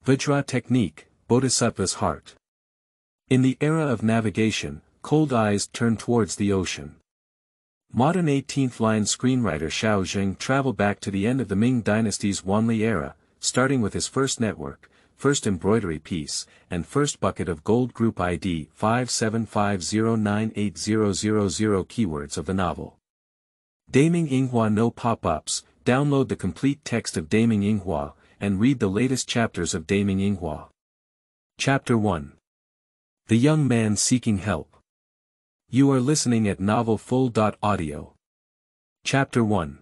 Vajra technique, Bodhisattva's heart. In the era of navigation, cold eyes turn towards the ocean. Modern 18th-line screenwriter Xiao Zheng traveled back to the end of the Ming Dynasty's Wanli era, starting with his first network, first embroidery piece, and first bucket of gold group ID 575098000 keywords of the novel. Daming Yinghua no pop-ups. Download the complete text of Daming Yinghua, and read the latest chapters of Daming Yinghua. Chapter 1. The Young Man Seeking Help. You are listening at novelfull.audio. Chapter 1.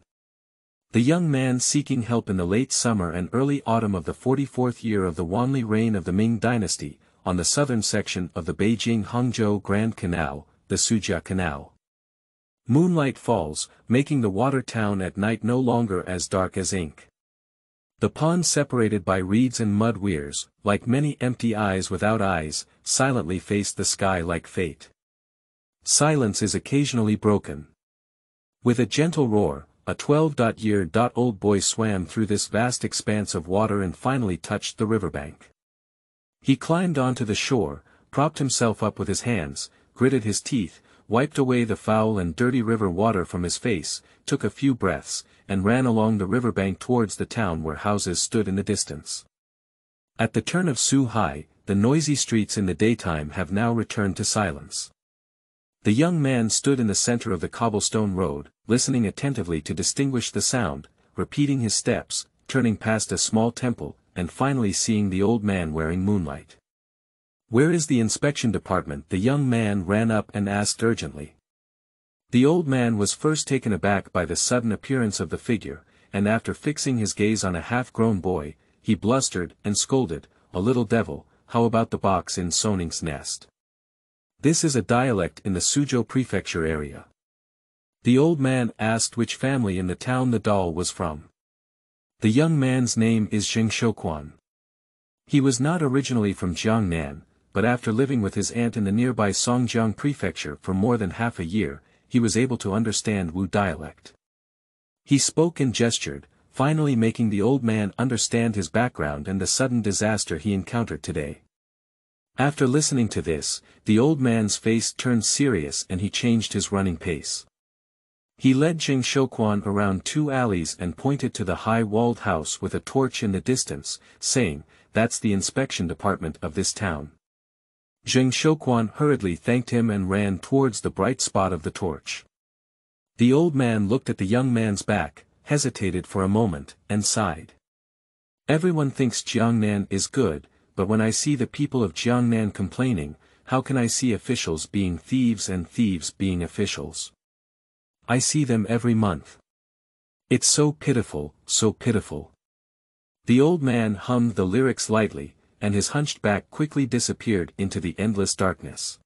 The young man seeking help in the late summer and early autumn of the 44th year of the Wanli reign of the Ming Dynasty, on the southern section of the Beijing-Hangzhou Grand Canal, the Sujia Canal. Moonlight falls, making the water town at night no longer as dark as ink. The pond separated by reeds and mud weirs, like many empty eyes without eyes, silently faced the sky like fate. Silence is occasionally broken. With a gentle roar, a 12-year-old boy swam through this vast expanse of water and finally touched the riverbank. He climbed onto the shore, propped himself up with his hands, gritted his teeth, wiped away the foul and dirty river water from his face, took a few breaths, and ran along the riverbank towards the town where houses stood in the distance. At the turn of Suhai, the noisy streets in the daytime have now returned to silence. The young man stood in the center of the cobblestone road, listening attentively to distinguish the sound, repeating his steps, turning past a small temple, and finally seeing the old man wearing moonlight. "Where is the inspection department?" the young man ran up and asked urgently. The old man was first taken aback by the sudden appearance of the figure, and after fixing his gaze on a half-grown boy, he blustered and scolded, "A little devil, how about the box in Soning's nest?" This is a dialect in the Suzhou prefecture area. The old man asked which family in the town the doll was from. The young man's name is Zheng Shouquan. He was not originally from Jiangnan, but after living with his aunt in the nearby Songjiang prefecture for more than half a year, he was able to understand Wu dialect. He spoke and gestured, finally making the old man understand his background and the sudden disaster he encountered today. After listening to this, the old man's face turned serious and he changed his running pace. He led Zheng Shouquan around 2 alleys and pointed to the high-walled house with a torch in the distance, saying, "That's the inspection department of this town." Zheng Shouquan hurriedly thanked him and ran towards the bright spot of the torch. The old man looked at the young man's back, hesitated for a moment, and sighed. "Everyone thinks Jiangnan is good, but when I see the people of Jiangnan complaining, how can I see officials being thieves and thieves being officials? I see them every month. It's so pitiful, so pitiful." The old man hummed the lyrics lightly, and his hunched back quickly disappeared into the endless darkness.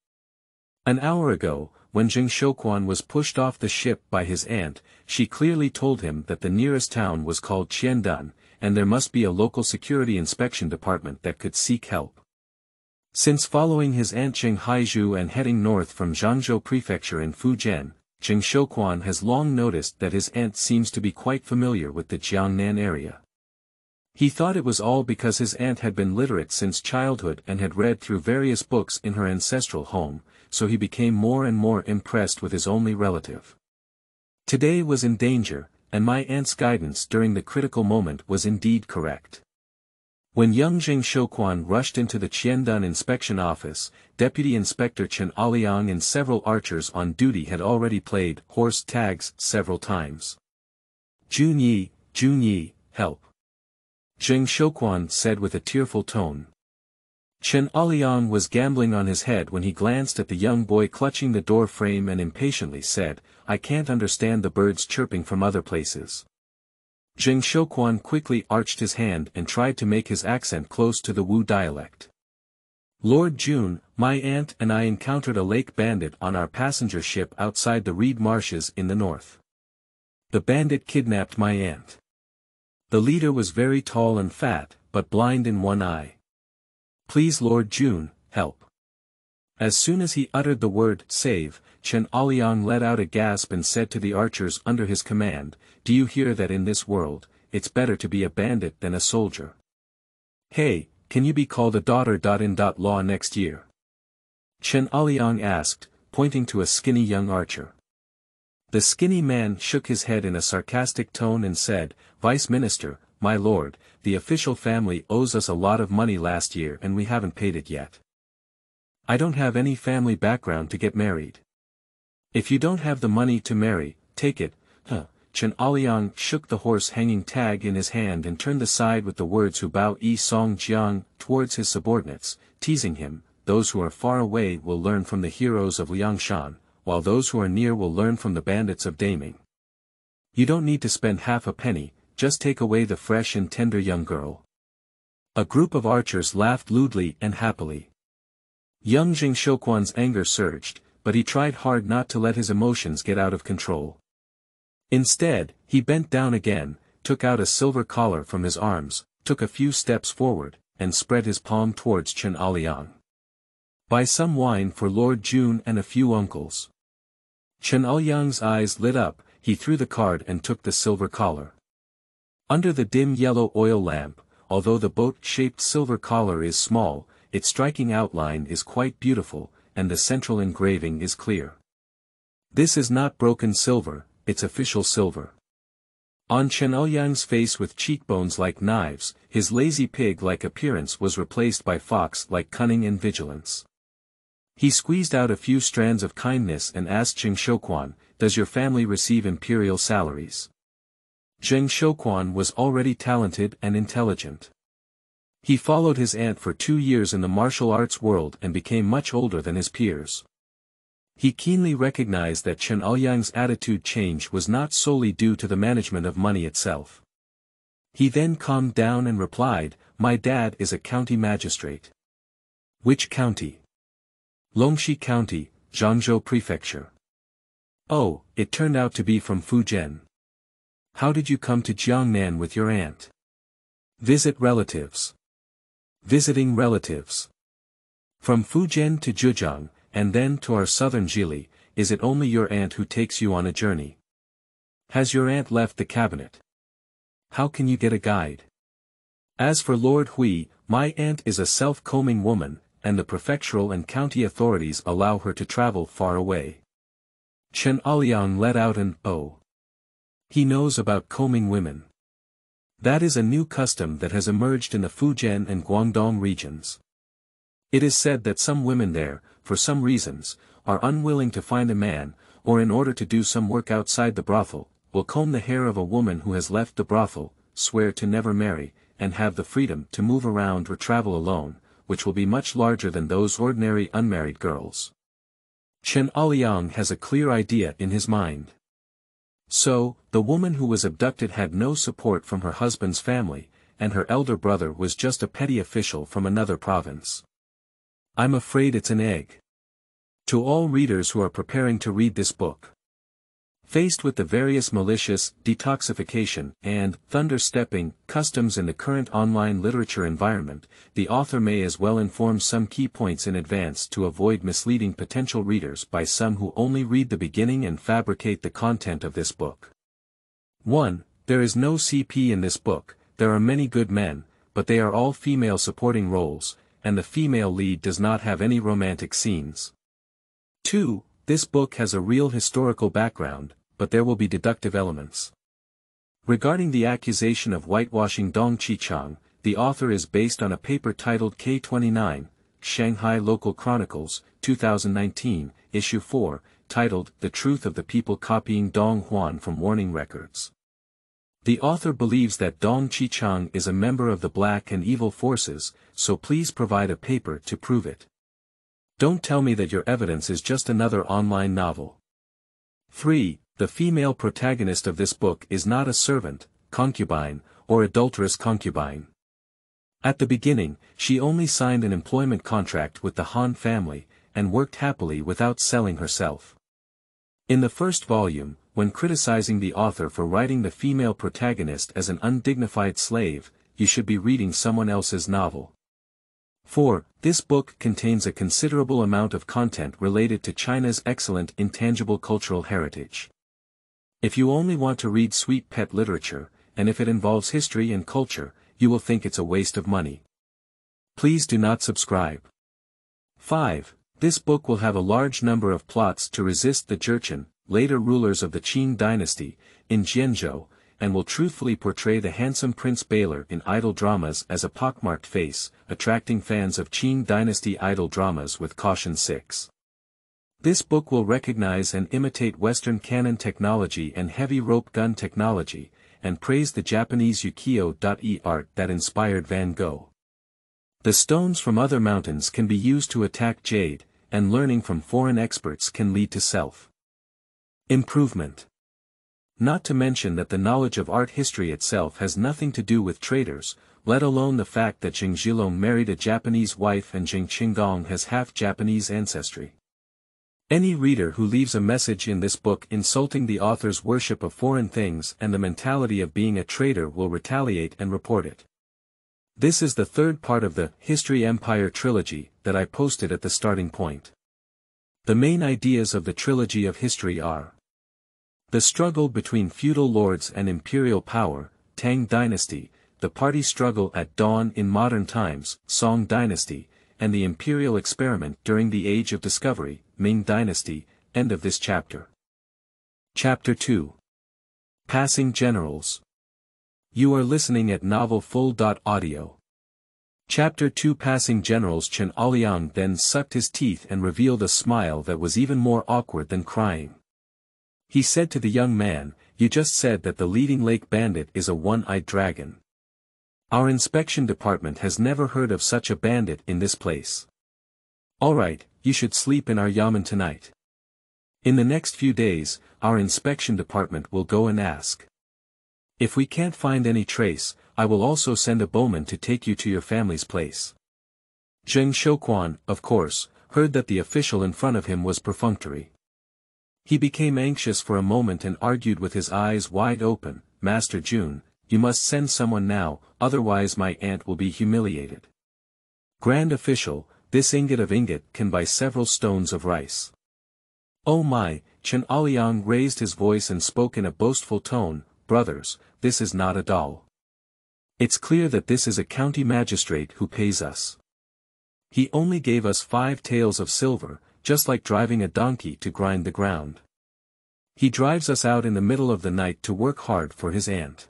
An hour ago, when Zheng Shouquan was pushed off the ship by his aunt, she clearly told him that the nearest town was called Qiandan, and there must be a local security inspection department that could seek help. Since following his aunt Zheng Haizhu and heading north from Zhangzhou prefecture in Fujian, Zheng Shouquan has long noticed that his aunt seems to be quite familiar with the Jiangnan area. He thought it was all because his aunt had been literate since childhood and had read through various books in her ancestral home, so he became more and more impressed with his only relative. Today was in danger, and my aunt's guidance during the critical moment was indeed correct. When young Zheng Shouquan rushed into the Qiandan inspection office, Deputy Inspector Chen Aliang and several archers on duty had already played horse tags several times. Junyi, help!" Zheng Shouquan said with a tearful tone. Chen Aliang was gambling on his head when he glanced at the young boy clutching the door frame and impatiently said, "I can't understand the birds chirping from other places." Zheng Shouquan quickly arched his hand and tried to make his accent close to the Wu dialect. "Lord Jun, my aunt and I encountered a lake bandit on our passenger ship outside the reed marshes in the north. The bandit kidnapped my aunt. The leader was very tall and fat, but blind in one eye. Please Lord Jun, help." As soon as he uttered the word save, Chen Aliang let out a gasp and said to the archers under his command, "Do you hear that in this world, it's better to be a bandit than a soldier? Hey, can you be called a daughter? Law next year? Chen Aliang asked, pointing to a skinny young archer. The skinny man shook his head in a sarcastic tone and said, Vice Minister, my lord, the official family owes us a lot of money last year and we haven't paid it yet. I don't have any family background to get married. If you don't have the money to marry, take it, Chen Aliang shook the horse-hanging tag in his hand and turned aside with the words Hu Bao Yi Song Jiang towards his subordinates, teasing him, those who are far away will learn from the heroes of Liangshan, while those who are near will learn from the bandits of Daming. You don't need to spend half a penny, just take away the fresh and tender young girl. A group of archers laughed lewdly and happily. Young Jing Shouquan's anger surged, but he tried hard not to let his emotions get out of control. Instead, he bent down again, took out a silver collar from his arms, took a few steps forward, and spread his palm towards Chen Aliang. Buy some wine for Lord Jun and a few uncles. Chen Aliang's eyes lit up, he threw the card and took the silver collar. Under the dim yellow oil lamp, although the boat-shaped silver collar is small, its striking outline is quite beautiful, and the central engraving is clear. This is not broken silver, it's official silver. On Chen Aliang's face with cheekbones like knives, his lazy pig-like appearance was replaced by fox-like cunning and vigilance. He squeezed out a few strands of kindness and asked Jing Shouquan, does your family receive imperial salaries? Jing Shouquan was already talented and intelligent. He followed his aunt for 2 years in the martial arts world and became much older than his peers. He keenly recognized that Chen Aliang's attitude change was not solely due to the management of money itself. He then calmed down and replied, my dad is a county magistrate. Which county? Longxi County, Zhangzhou Prefecture. Oh, it turned out to be from Fujian. How did you come to Jiangnan with your aunt? Visit relatives. Visiting relatives. From Fujian to Zhejiang, and then to our southern Jili, is it only your aunt who takes you on a journey? Has your aunt left the cabinet? How can you get a guide? As for Lord Hui, my aunt is a self-combing woman, and the prefectural and county authorities allow her to travel far away. Chen Aliang let out an oh. He knows about combing women. That is a new custom that has emerged in the Fujian and Guangdong regions. It is said that some women there, for some reasons, are unwilling to find a man, or in order to do some work outside the brothel, will comb the hair of a woman who has left the brothel, swear to never marry, and have the freedom to move around or travel alone, which will be much larger than those ordinary unmarried girls. Chen Aliang has a clear idea in his mind. So, the woman who was abducted had no support from her husband's family, and her elder brother was just a petty official from another province. I'm afraid it's an egg. To all readers who are preparing to read this book. Faced with the various malicious, detoxification, and thunder-stepping customs in the current online literature environment, the author may as well inform some key points in advance to avoid misleading potential readers by some who only read the beginning and fabricate the content of this book. 1. There is no CP in this book, there are many good men, but they are all female supporting roles, and the female lead does not have any romantic scenes. 2. This book has a real historical background, but there will be deductive elements. Regarding the accusation of whitewashing Dong Qichang, the author is based on a paper titled K29, Shanghai Local Chronicles, 2019, Issue 4, titled The Truth of the People Copying Dong Huan from Warning Records. The author believes that Dong Qichang is a member of the black and evil forces, so please provide a paper to prove it. Don't tell me that your evidence is just another online novel. 3. The female protagonist of this book is not a servant, concubine, or adulterous concubine. At the beginning, she only signed an employment contract with the Han family, and worked happily without selling herself. In the first volume, when criticizing the author for writing the female protagonist as an undignified slave, you should be reading someone else's novel. 4. This book contains a considerable amount of content related to China's excellent intangible cultural heritage. If you only want to read sweet pet literature, and if it involves history and culture, you will think it's a waste of money. Please do not subscribe. 5. This book will have a large number of plots to resist the Jurchen, later rulers of the Qing dynasty, in Jianzhou, and will truthfully portray the handsome Prince Baylor in idol dramas as a pockmarked face, attracting fans of Qing dynasty idol dramas with caution. 6. This book will recognize and imitate Western cannon technology and heavy rope gun technology, and praise the Japanese ukiyo-e art that inspired Van Gogh. The stones from other mountains can be used to attack jade, and learning from foreign experts can lead to self-improvement. Not to mention that the knowledge of art history itself has nothing to do with traders, let alone the fact that Zheng Zhilong married a Japanese wife and Zheng Qinggong has half Japanese ancestry. Any reader who leaves a message in this book insulting the author's worship of foreign things and the mentality of being a trader will retaliate and report it. This is the third part of the History Empire trilogy that I posted at the starting point. The main ideas of the trilogy of history are: the struggle between feudal lords and imperial power, Tang Dynasty, the party struggle at dawn in modern times, Song Dynasty, and the imperial experiment during the Age of Discovery, Ming Dynasty. End of this chapter. Chapter 2. Passing Generals. You are listening at novelfull.audio. Chapter 2. Passing Generals. Chen Aliang then sucked his teeth and revealed a smile that was even more awkward than crying. He said to the young man, "You just said that the leading lake bandit is a one-eyed dragon. Our inspection department has never heard of such a bandit in this place. Alright, you should sleep in our yamen tonight. In the next few days, our inspection department will go and ask. If we can't find any trace, I will also send a bowman to take you to your family's place." Zheng Shouquan, of course, heard that the official in front of him was perfunctory. He became anxious for a moment and argued with his eyes wide open, "Master Jun, you must send someone now, otherwise my aunt will be humiliated. Grand official, this ingot of ingot can buy several stones of rice." "Oh my," Chen Aliang raised his voice and spoke in a boastful tone, "Brothers, this is not a doll. It's clear that this is a county magistrate who pays us. He only gave us 5 taels of silver, just like driving a donkey to grind the ground. He drives us out in the middle of the night to work hard for his aunt."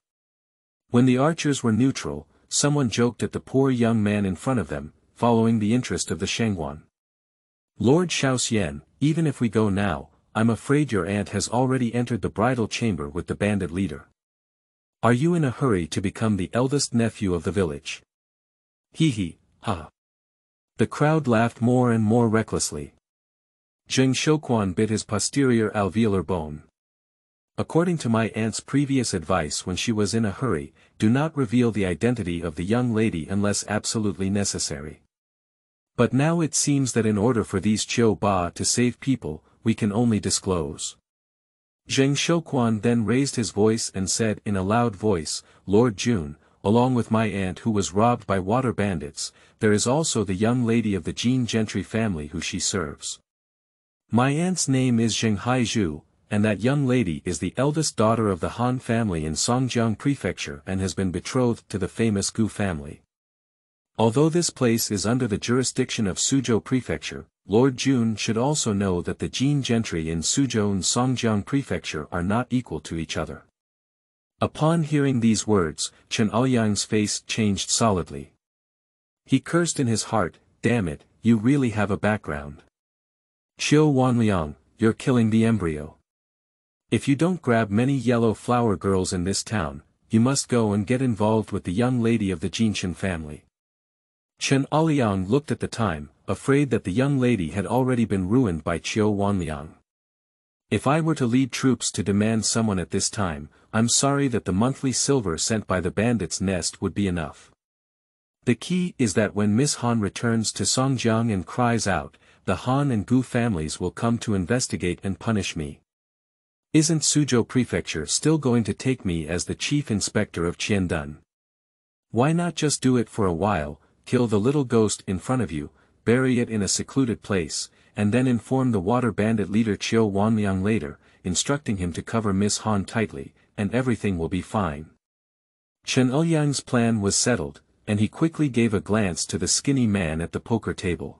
When the archers were neutral, someone joked at the poor young man in front of them, following the interest of the Shangguan. "Lord Xiaoxian, even if we go now, I'm afraid your aunt has already entered the bridal chamber with the bandit leader. Are you in a hurry to become the eldest nephew of the village?" "Hee, ha." The crowd laughed more and more recklessly. Zheng Shouquan bit his posterior alveolar bone. "According to my aunt's previous advice when she was in a hurry, do not reveal the identity of the young lady unless absolutely necessary. But now it seems that in order for these Qiu Ba to save people, we can only disclose." Zheng Shouquan then raised his voice and said in a loud voice, "Lord Jun, along with my aunt who was robbed by water bandits, there is also the young lady of the Jin gentry family who she serves. My aunt's name is Zheng Haizhu, and that young lady is the eldest daughter of the Han family in Songjiang Prefecture and has been betrothed to the famous Gu family. Although this place is under the jurisdiction of Suzhou Prefecture, Lord Jun should also know that the Jin gentry in Suzhou and Songjiang Prefecture are not equal to each other." Upon hearing these words, Chen Aliang's face changed solidly. He cursed in his heart, "Damn it, you really have a background. Qiu Wanliang, you're killing the embryo. If you don't grab many yellow flower girls in this town, you must go and get involved with the young lady of the Jinshan family." Chen Aliang looked at the time, afraid that the young lady had already been ruined by Qiu Wanliang. "If I were to lead troops to demand someone at this time, I'm sorry that the monthly silver sent by the bandit's nest would be enough. The key is that when Miss Han returns to Songjiang and cries out, the Han and Gu families will come to investigate and punish me. Isn't Suzhou Prefecture still going to take me as the chief inspector of Qiandun? Why not just do it for a while, kill the little ghost in front of you, bury it in a secluded place, and then inform the water bandit leader Qiu Wanliang later, instructing him to cover Miss Han tightly, and everything will be fine." Chen Liang's plan was settled, and he quickly gave a glance to the skinny man at the poker table.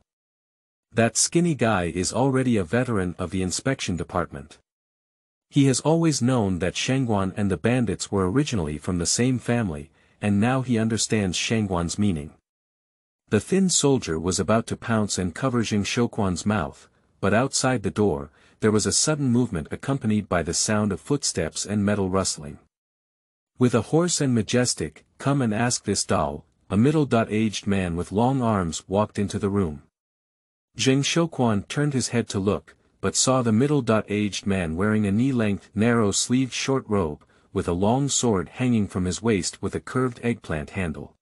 That skinny guy is already a veteran of the inspection department. He has always known that Shangguan and the bandits were originally from the same family, and now he understands Shangguan's meaning. The thin soldier was about to pounce and cover Jing Shouquan's mouth, but outside the door, there was a sudden movement accompanied by the sound of footsteps and metal rustling. With a hoarse and majestic, "Come and ask this doll," a middle-aged man with long arms walked into the room. Jing Shouquan turned his head to look, but saw the middle-aged man wearing a knee-length, narrow-sleeved short robe, with a long sword hanging from his waist with a curved eggplant handle.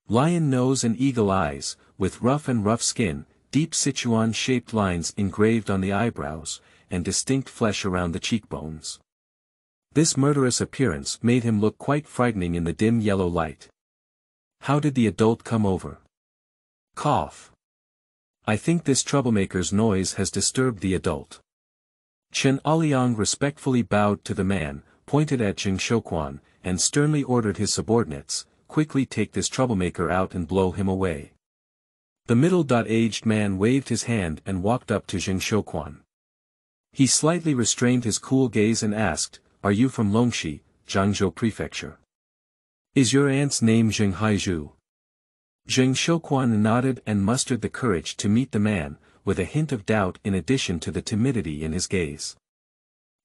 Lion nose and eagle eyes, with rough skin, deep Sichuan-shaped lines engraved on the eyebrows, and distinct flesh around the cheekbones. This murderous appearance made him look quite frightening in the dim yellow light. How did the adult come over? Cough. I think this troublemaker's noise has disturbed the adult. Chen Aliang respectfully bowed to the man, pointed at Jing Shouquan, and sternly ordered his subordinates, "Quickly take this troublemaker out and blow him away." The middle-aged man waved his hand and walked up to Jing Shouquan. He slightly restrained his cool gaze and asked, "Are you from Longxi, Jiangzhou Prefecture? Is your aunt's name Jing Haizhu?" Jing Shouquan nodded and mustered the courage to meet the man, with a hint of doubt in addition to the timidity in his gaze.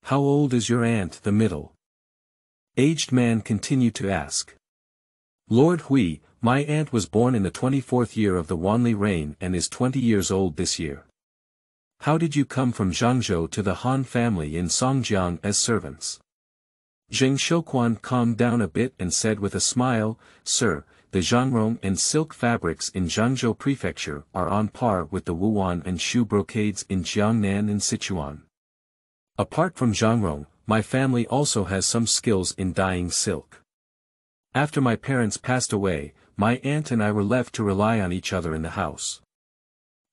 "How old is your aunt?" the middle-aged man continued to ask. "Lord Hui, my aunt was born in the 24th year of the Wanli reign and is 20 years old this year." "How did you come from Zhangzhou to the Han family in Songjiang as servants?" Jing Shouquan calmed down a bit and said with a smile, "Sir, the zhangrong and silk fabrics in Zhangzhou Prefecture are on par with the Wuan and Shu brocades in Jiangnan and Sichuan. Apart from zhangrong, my family also has some skills in dyeing silk. After my parents passed away, my aunt and I were left to rely on each other in the house.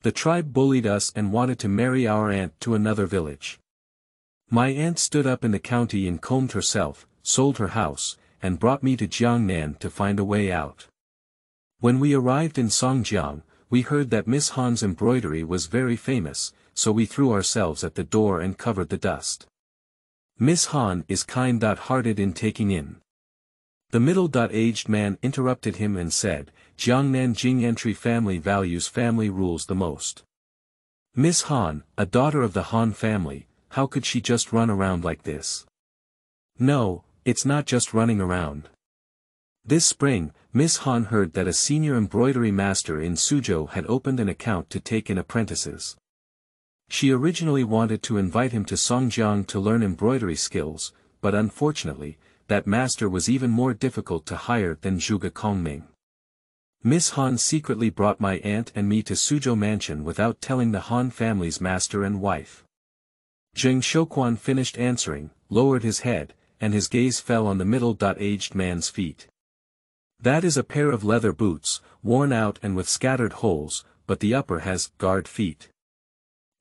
The tribe bullied us and wanted to marry our aunt to another village. My aunt stood up in the county and combed herself, sold her house, and brought me to Jiangnan to find a way out. When we arrived in Songjiang, we heard that Miss Han's embroidery was very famous, so we threw ourselves at the door and covered the dust. Miss Han is kind-hearted in taking in." The middle-aged man interrupted him and said, "Jiangnan Jingantry family values family rules the most. Miss Han, a daughter of the Han family, how could she just run around like this?" "No, it's not just running around. This spring, Miss Han heard that a senior embroidery master in Suzhou had opened an account to take in apprentices. She originally wanted to invite him to Songjiang to learn embroidery skills, but unfortunately, that master was even more difficult to hire than Zhuge Kongming. Miss Han secretly brought my aunt and me to Suzhou Mansion without telling the Han family's master and wife." Jing Shouquan finished answering, lowered his head, and his gaze fell on the middle-aged man's feet. "That is a pair of leather boots, worn out and with scattered holes, but the upper has guard feet.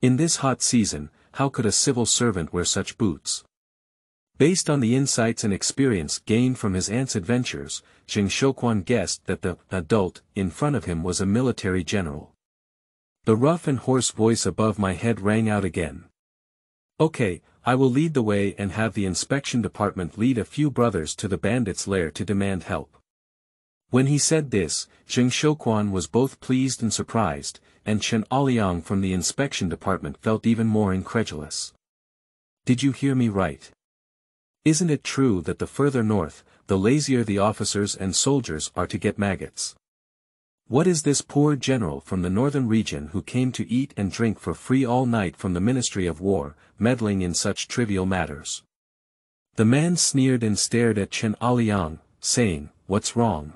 In this hot season, how could a civil servant wear such boots?" Based on the insights and experience gained from his aunt's adventures, Jing Shouquan guessed that the adult in front of him was a military general. The rough and hoarse voice above my head rang out again. "Okay, I will lead the way and have the inspection department lead a few brothers to the bandits' lair to demand help." When he said this, Jing Shouquan was both pleased and surprised, and Chen Aliang from the inspection department felt even more incredulous. "Did you hear me right? Isn't it true that the further north, the lazier the officers and soldiers are to get maggots? What is this poor general from the northern region who came to eat and drink for free all night from the Ministry of War, meddling in such trivial matters?" The man sneered and stared at Chen Aliang, saying, "What's wrong?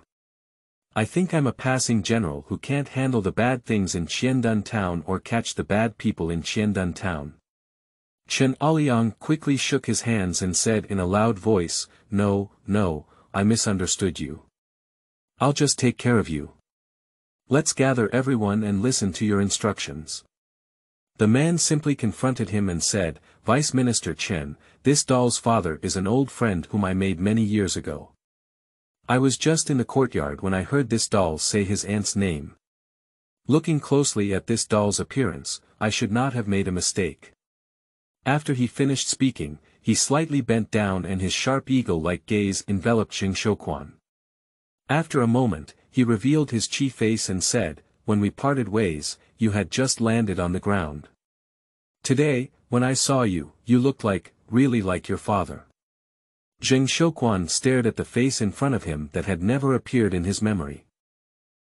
I think I'm a passing general who can't handle the bad things in Qiandun town or catch the bad people in Qiandun town." Chen Aliang quickly shook his hands and said in a loud voice, No, I misunderstood you. I'll just take care of you. Let's gather everyone and listen to your instructions." The man simply confronted him and said, "Vice Minister Chen, this doll's father is an old friend whom I made many years ago. I was just in the courtyard when I heard this doll say his aunt's name. Looking closely at this doll's appearance, I should not have made a mistake. After he finished speaking, he slightly bent down and his sharp eagle-like gaze enveloped Xing Shouquan. After a moment, he revealed his chi face and said, "When we parted ways, you had just landed on the ground. Today, when I saw you, you looked really like your father." Xing Shouquan stared at the face in front of him that had never appeared in his memory.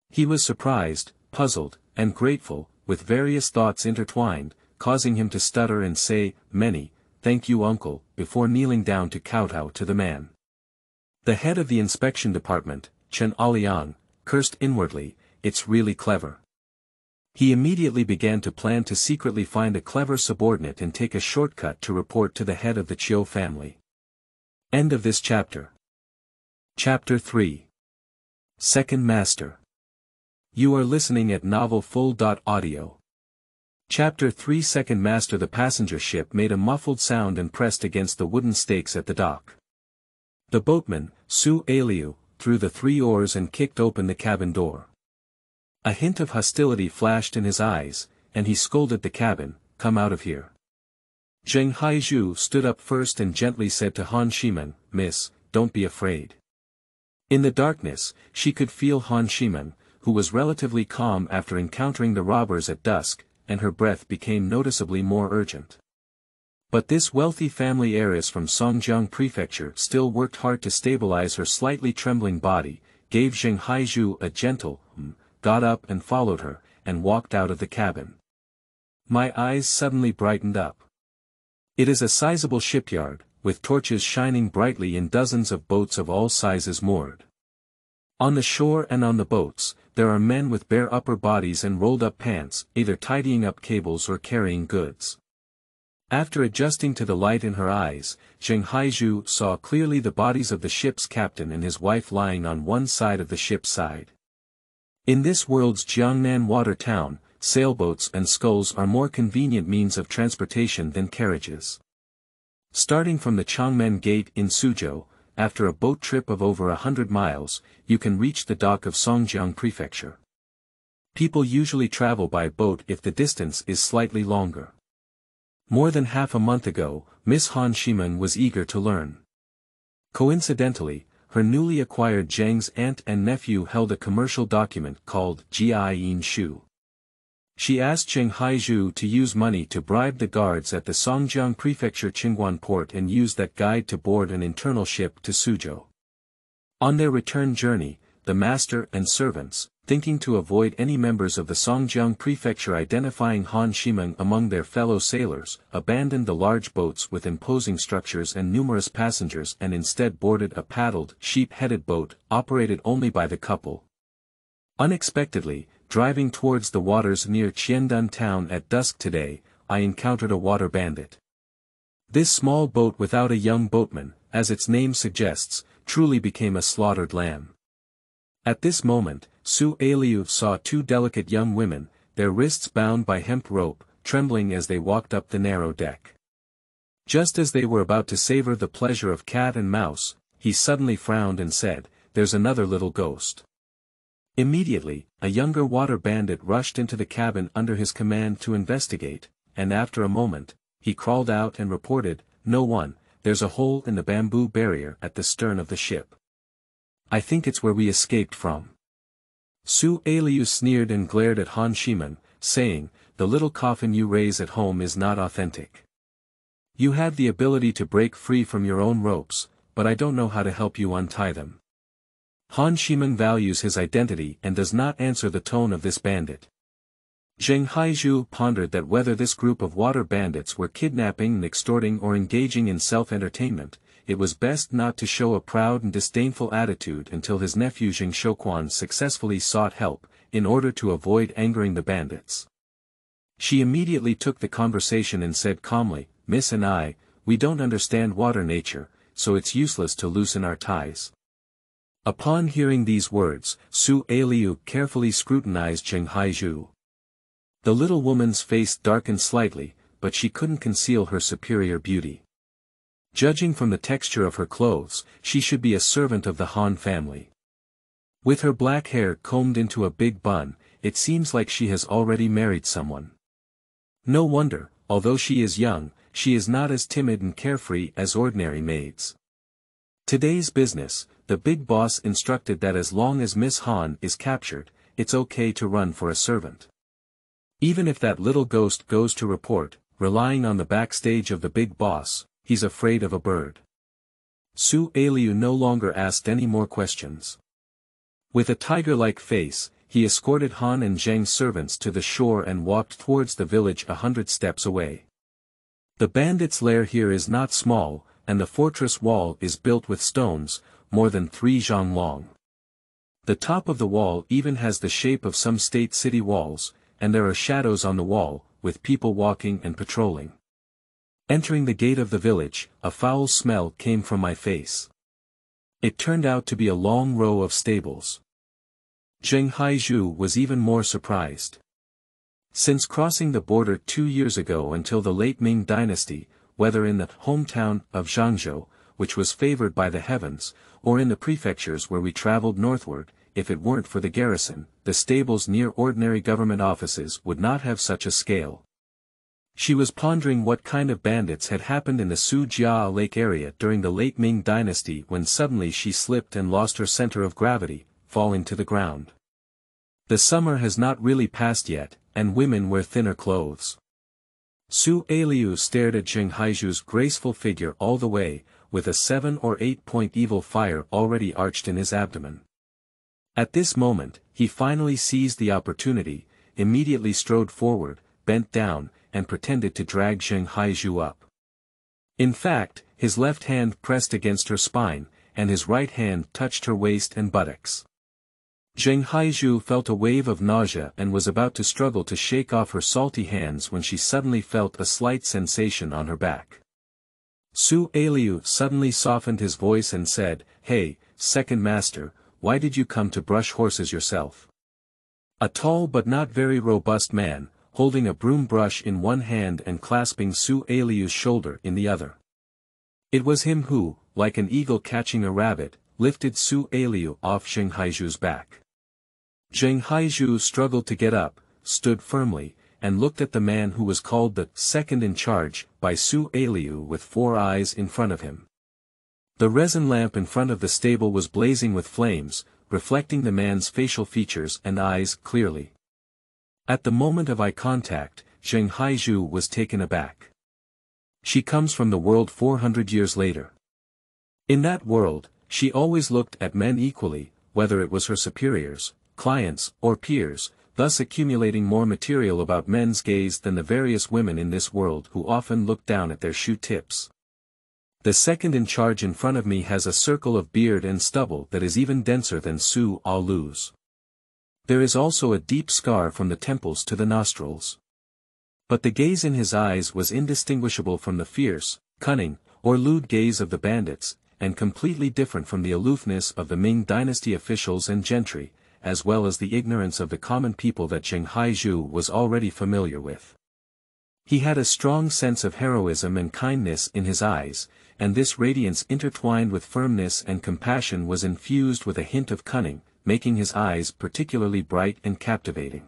He was surprised, puzzled, and grateful, with various thoughts intertwined, causing him to stutter and say, "Many, thank you uncle," before kneeling down to kowtow to the man. The head of the inspection department, Chen Aliang, cursed inwardly, "It's really clever." He immediately began to plan to secretly find a clever subordinate and take a shortcut to report to the head of the Qiu family. End of this chapter. Chapter 3. Second Master. You are listening at novelfull.audio. Chapter 3. Second Master. The passenger ship made a muffled sound and pressed against the wooden stakes at the dock. The boatman, Su Aliu, threw the 3 oars and kicked open the cabin door. A hint of hostility flashed in his eyes, and he scolded the cabin, "Come out of here." Zheng Haizhu stood up first and gently said to Han Shimen, "Miss, don't be afraid." In the darkness, she could feel Han Shimen, who was relatively calm after encountering the robbers at dusk, and her breath became noticeably more urgent. But this wealthy family heiress from Songjiang Prefecture still worked hard to stabilize her slightly trembling body, gave Zheng Haizhu a gentle got up and followed her, and walked out of the cabin. My eyes suddenly brightened up. It is a sizable shipyard, with torches shining brightly in dozens of boats of all sizes moored. On the shore and on the boats, there are men with bare upper bodies and rolled-up pants, either tidying up cables or carrying goods. After adjusting to the light in her eyes, Zheng Haizhu saw clearly the bodies of the ship's captain and his wife lying on one side of the ship's side. In this world's Jiangnan water town, sailboats and sculls are more convenient means of transportation than carriages. Starting from the Changmen Gate in Suzhou, after a boat trip of over 100 miles, you can reach the dock of Songjiang Prefecture. People usually travel by boat if the distance is slightly longer. More than half a month ago, Miss Han Shimen was eager to learn. Coincidentally, her newly acquired Zheng's aunt and nephew held a commercial document called Jiayin Shu. She asked Zheng Haizhu to use money to bribe the guards at the Songjiang Prefecture Qingguan port and use that guide to board an internal ship to Suzhou. On their return journey, the master and servants, thinking to avoid any members of the Songjiang Prefecture identifying Han Shimen among their fellow sailors, abandoned the large boats with imposing structures and numerous passengers and instead boarded a paddled, sheep-headed boat, operated only by the couple. Unexpectedly, driving towards the waters near Qiandun town at dusk today, I encountered a water bandit. This small boat without a young boatman, as its name suggests, truly became a slaughtered lamb. At this moment, Su Aliu saw 2 delicate young women, their wrists bound by hemp rope, trembling as they walked up the narrow deck. Just as they were about to savor the pleasure of cat and mouse, he suddenly frowned and said, "There's another little ghost." Immediately, a younger water bandit rushed into the cabin under his command to investigate, and after a moment, he crawled out and reported, "No one, there's a hole in the bamboo barrier at the stern of the ship. I think it's where we escaped from." Su Aliu sneered and glared at Han Shimen, saying, "The little coffin you raise at home is not authentic. You have the ability to break free from your own ropes, but I don't know how to help you untie them." Han Shimen values his identity and does not answer the tone of this bandit. Zheng Haizhu pondered that whether this group of water bandits were kidnapping and extorting or engaging in self-entertainment, it was best not to show a proud and disdainful attitude until his nephew Xing Shouquan successfully sought help, in order to avoid angering the bandits. She immediately took the conversation and said calmly, "Miss and I, we don't understand water nature, so it's useless to loosen our ties." Upon hearing these words, Su Aliu carefully scrutinized Zheng Haizhu. The little woman's face darkened slightly, but she couldn't conceal her superior beauty. Judging from the texture of her clothes, she should be a servant of the Han family. With her black hair combed into a big bun, it seems like she has already married someone. No wonder, although she is young, she is not as timid and carefree as ordinary maids. Today's business, the big boss instructed that as long as Miss Han is captured, it's okay to run for a servant. Even if that little ghost goes to report, relying on the backstage of the big boss, he's afraid of a bird. Su Aliu no longer asked any more questions. With a tiger-like face, he escorted Han and Zheng's servants to the shore and walked towards the village 100 steps away. The bandits' lair here is not small, and the fortress wall is built with stones, more than 3 zhang long. The top of the wall even has the shape of some state city walls, and there are shadows on the wall, with people walking and patrolling. Entering the gate of the village, a foul smell came from my face. It turned out to be a long row of stables. Zheng Haizhu was even more surprised. Since crossing the border 2 years ago until the late Ming Dynasty, whether in the hometown of Zhangzhou, which was favored by the heavens, or in the prefectures where we traveled northward, if it weren't for the garrison, the stables near ordinary government offices would not have such a scale. She was pondering what kind of bandits had happened in the Sujia Lake area during the late Ming Dynasty when suddenly she slipped and lost her center of gravity, falling to the ground. The summer has not really passed yet, and women wear thinner clothes. Su Aliu stared at Zheng Haizhu's graceful figure all the way, with a 7 or 8 point evil fire already arched in his abdomen. At this moment, he finally seized the opportunity, immediately strode forward, bent down, and pretended to drag Zheng Haizhu up. In fact, his left hand pressed against her spine, and his right hand touched her waist and buttocks. Zheng Haizhu felt a wave of nausea and was about to struggle to shake off her salty hands when she suddenly felt a slight sensation on her back. Su Aliu suddenly softened his voice and said, "Hey, second master, why did you come to brush horses yourself?" A tall but not very robust man, holding a broom brush in one hand and clasping Su Aliu's shoulder in the other. It was him who, like an eagle catching a rabbit, lifted Su Aliu off Zheng Haizhu's back. Zheng Haizhu struggled to get up, stood firmly, and looked at the man who was called the second in charge by Su Aliu with 4 eyes in front of him. The resin lamp in front of the stable was blazing with flames, reflecting the man's facial features and eyes clearly. At the moment of eye contact, Zheng Haizhu was taken aback. She comes from the world 400 years later. In that world, she always looked at men equally, whether it was her superiors, clients, or peers, thus accumulating more material about men's gaze than the various women in this world who often look down at their shoe tips. The second in charge in front of me has a circle of beard and stubble that is even denser than Su Aliu's. There is also a deep scar from the temples to the nostrils. But the gaze in his eyes was indistinguishable from the fierce, cunning, or lewd gaze of the bandits, and completely different from the aloofness of the Ming Dynasty officials and gentry, as well as the ignorance of the common people that Zheng Haizhu was already familiar with. He had a strong sense of heroism and kindness in his eyes, and this radiance intertwined with firmness and compassion was infused with a hint of cunning, making his eyes particularly bright and captivating.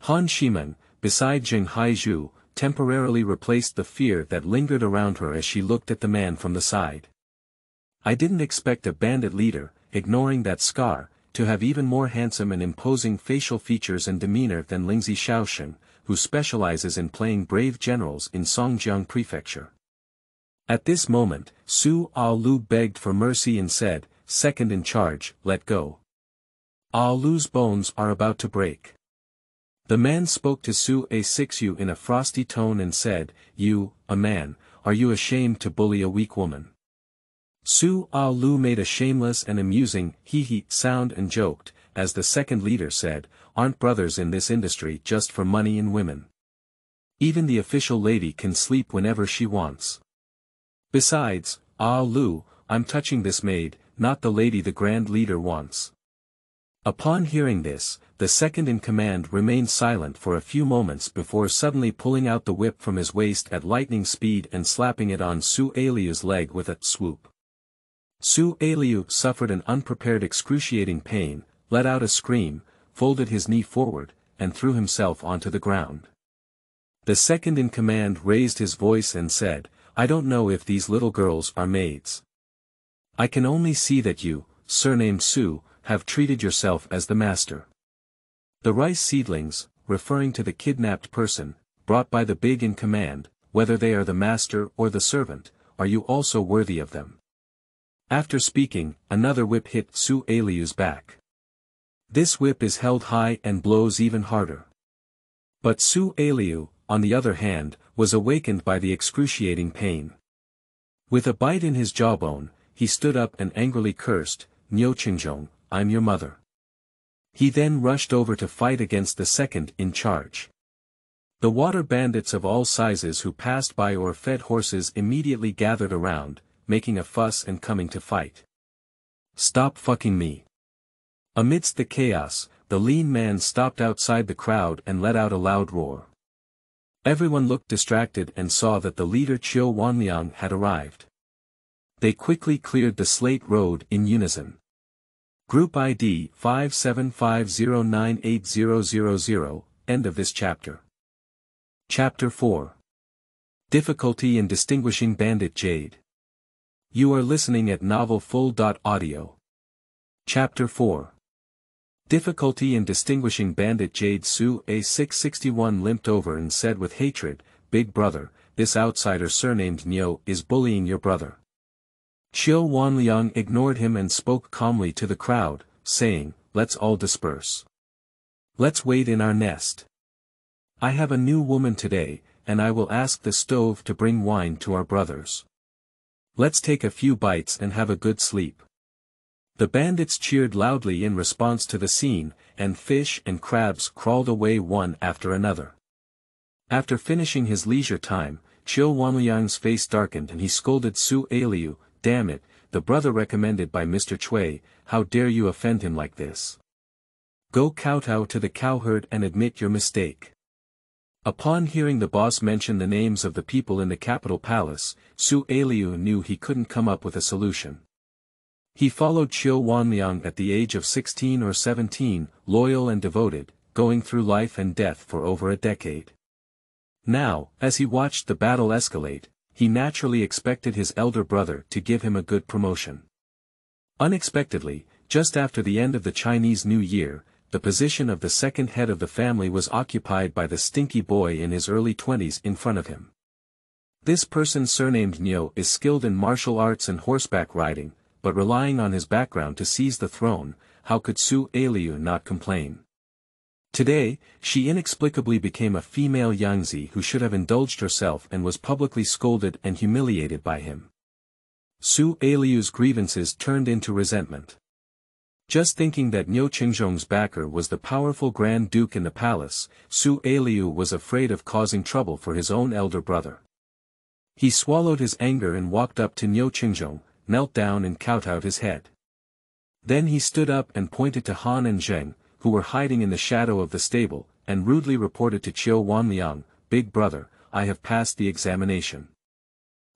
Han Shimen, beside Zheng Haizhu, temporarily replaced the fear that lingered around her as she looked at the man from the side. I didn't expect a bandit leader, ignoring that scar, to have even more handsome and imposing facial features and demeanor than Lingzi Xiao Zheng, who specializes in playing brave generals in Songjiang Prefecture. At this moment, Su Aliu begged for mercy and said, "Second in charge, let go. Aliu's bones are about to break." The man spoke to Su Aliu in a frosty tone and said, "You, a man, are you ashamed to bully a weak woman?" Su Aliu made a shameless and amusing hee-hee sound and joked, as the second leader said, "Aren't brothers in this industry just for money and women? Even the official lady can sleep whenever she wants. Besides, Aliu, I'm touching this maid, not the lady the grand leader wants." Upon hearing this, the second-in-command remained silent for a few moments before suddenly pulling out the whip from his waist at lightning speed and slapping it on Su Aliu's leg with a swoop. Su Aliu suffered an unprepared excruciating pain, let out a scream, folded his knee forward, and threw himself onto the ground. The second-in-command raised his voice and said, "I don't know if these little girls are maids. I can only see that you, surnamed Su, have treated yourself as the master. The rice seedlings, referring to the kidnapped person, brought by the big-in-command, whether they are the master or the servant, are you also worthy of them?" After speaking, another whip hit Su Aliu's back. This whip is held high and blows even harder. But Su Aliu, on the other hand, was awakened by the excruciating pain. With a bite in his jawbone, he stood up and angrily cursed, "Niu Qingzhong, I'm your mother." He then rushed over to fight against the second in charge. The water bandits of all sizes who passed by or fed horses immediately gathered around, making a fuss and coming to fight. "Stop fucking me." Amidst the chaos, the lean man stopped outside the crowd and let out a loud roar. Everyone looked distracted and saw that the leader Qiu Wanliang had arrived. They quickly cleared the slate road in unison. Group ID 57509800, end of this chapter. Chapter 4. Difficulty in Distinguishing Bandit Jade. You are listening at novelfull.audio. Chapter 4. Difficulty in Distinguishing Bandit Jade. Su A661 limped over and said with hatred, "Big brother, this outsider surnamed Niu is bullying your brother." Qiu Wanliang ignored him and spoke calmly to the crowd, saying, "Let's all disperse. Let's wait in our nest. I have a new woman today, and I will ask the stove to bring wine to our brothers. Let's take a few bites and have a good sleep." The bandits cheered loudly in response to the scene, and fish and crabs crawled away one after another. After finishing his leisure time, Qiu Wanliang's face darkened and he scolded Su Aliu, "Damn it, the brother recommended by Mr. Cui, how dare you offend him like this? Go kowtow to the cowherd and admit your mistake." Upon hearing the boss mention the names of the people in the capital palace, Su Aliu knew he couldn't come up with a solution. He followed Qiu Wanliang at the age of 16 or 17, loyal and devoted, going through life and death for over a decade. Now, as he watched the battle escalate, he naturally expected his elder brother to give him a good promotion. Unexpectedly, just after the end of the Chinese New Year, the position of the second head of the family was occupied by the stinky boy in his early 20s in front of him. This person surnamed Niu is skilled in martial arts and horseback riding, but relying on his background to seize the throne, how could Su Aliu not complain? Today, she inexplicably became a female Yangzi who should have indulged herself and was publicly scolded and humiliated by him. Su Aliu's grievances turned into resentment. Just thinking that Niu Qingzhong's backer was the powerful Grand Duke in the palace, Su Aliu was afraid of causing trouble for his own elder brother. He swallowed his anger and walked up to Niu Qingzhong, knelt down and kowtowed his head. Then he stood up and pointed to Han and Zheng, who were hiding in the shadow of the stable, and rudely reported to Qiu Wanliang, "Big brother, I have passed the examination.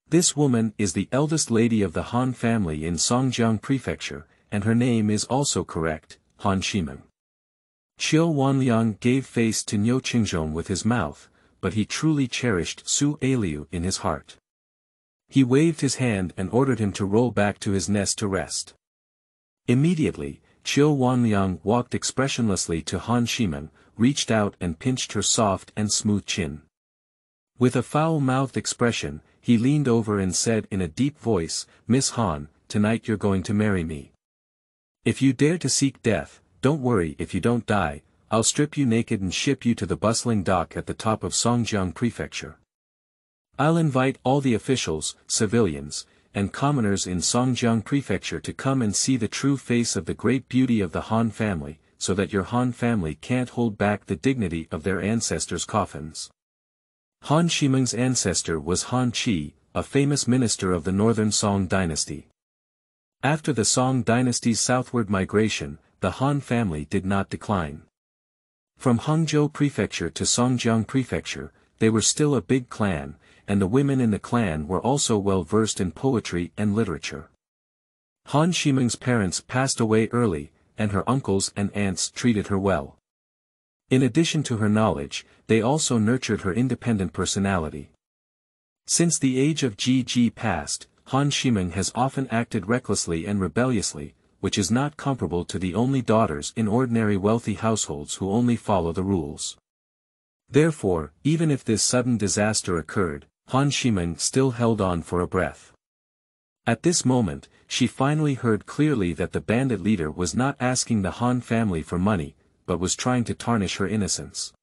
This woman is the eldest lady of the Han family in Songjiang Prefecture, and her name is also correct, Han Shimeng." Qiu Wanliang gave face to Niu Qingzhong with his mouth, but he truly cherished Su Aliu in his heart. He waved his hand and ordered him to roll back to his nest to rest. Immediately, Qiu Wanliang walked expressionlessly to Han Shimeng, reached out and pinched her soft and smooth chin. With a foul-mouthed expression, he leaned over and said in a deep voice, "Miss Han, tonight you're going to marry me. If you dare to seek death, don't worry if you don't die, I'll strip you naked and ship you to the bustling dock at the top of Songjiang Prefecture. I'll invite all the officials, civilians, and commoners in Songjiang Prefecture to come and see the true face of the great beauty of the Han family, so that your Han family can't hold back the dignity of their ancestors' coffins." Han Shimeng's ancestor was Han Qi, a famous minister of the northern Song dynasty. After the Song dynasty's southward migration, the Han family did not decline. From Hangzhou Prefecture to Songjiang Prefecture, they were still a big clan, and the women in the clan were also well versed in poetry and literature. Han Shimeng's parents passed away early, and her uncles and aunts treated her well. In addition to her knowledge, they also nurtured her independent personality. Since the age of Ji passed, Han Shimeng has often acted recklessly and rebelliously, which is not comparable to the only daughters in ordinary wealthy households who only follow the rules. Therefore, even if this sudden disaster occurred, Han Shimeng still held on for a breath. At this moment, she finally heard clearly that the bandit leader was not asking the Han family for money, but was trying to tarnish her innocence.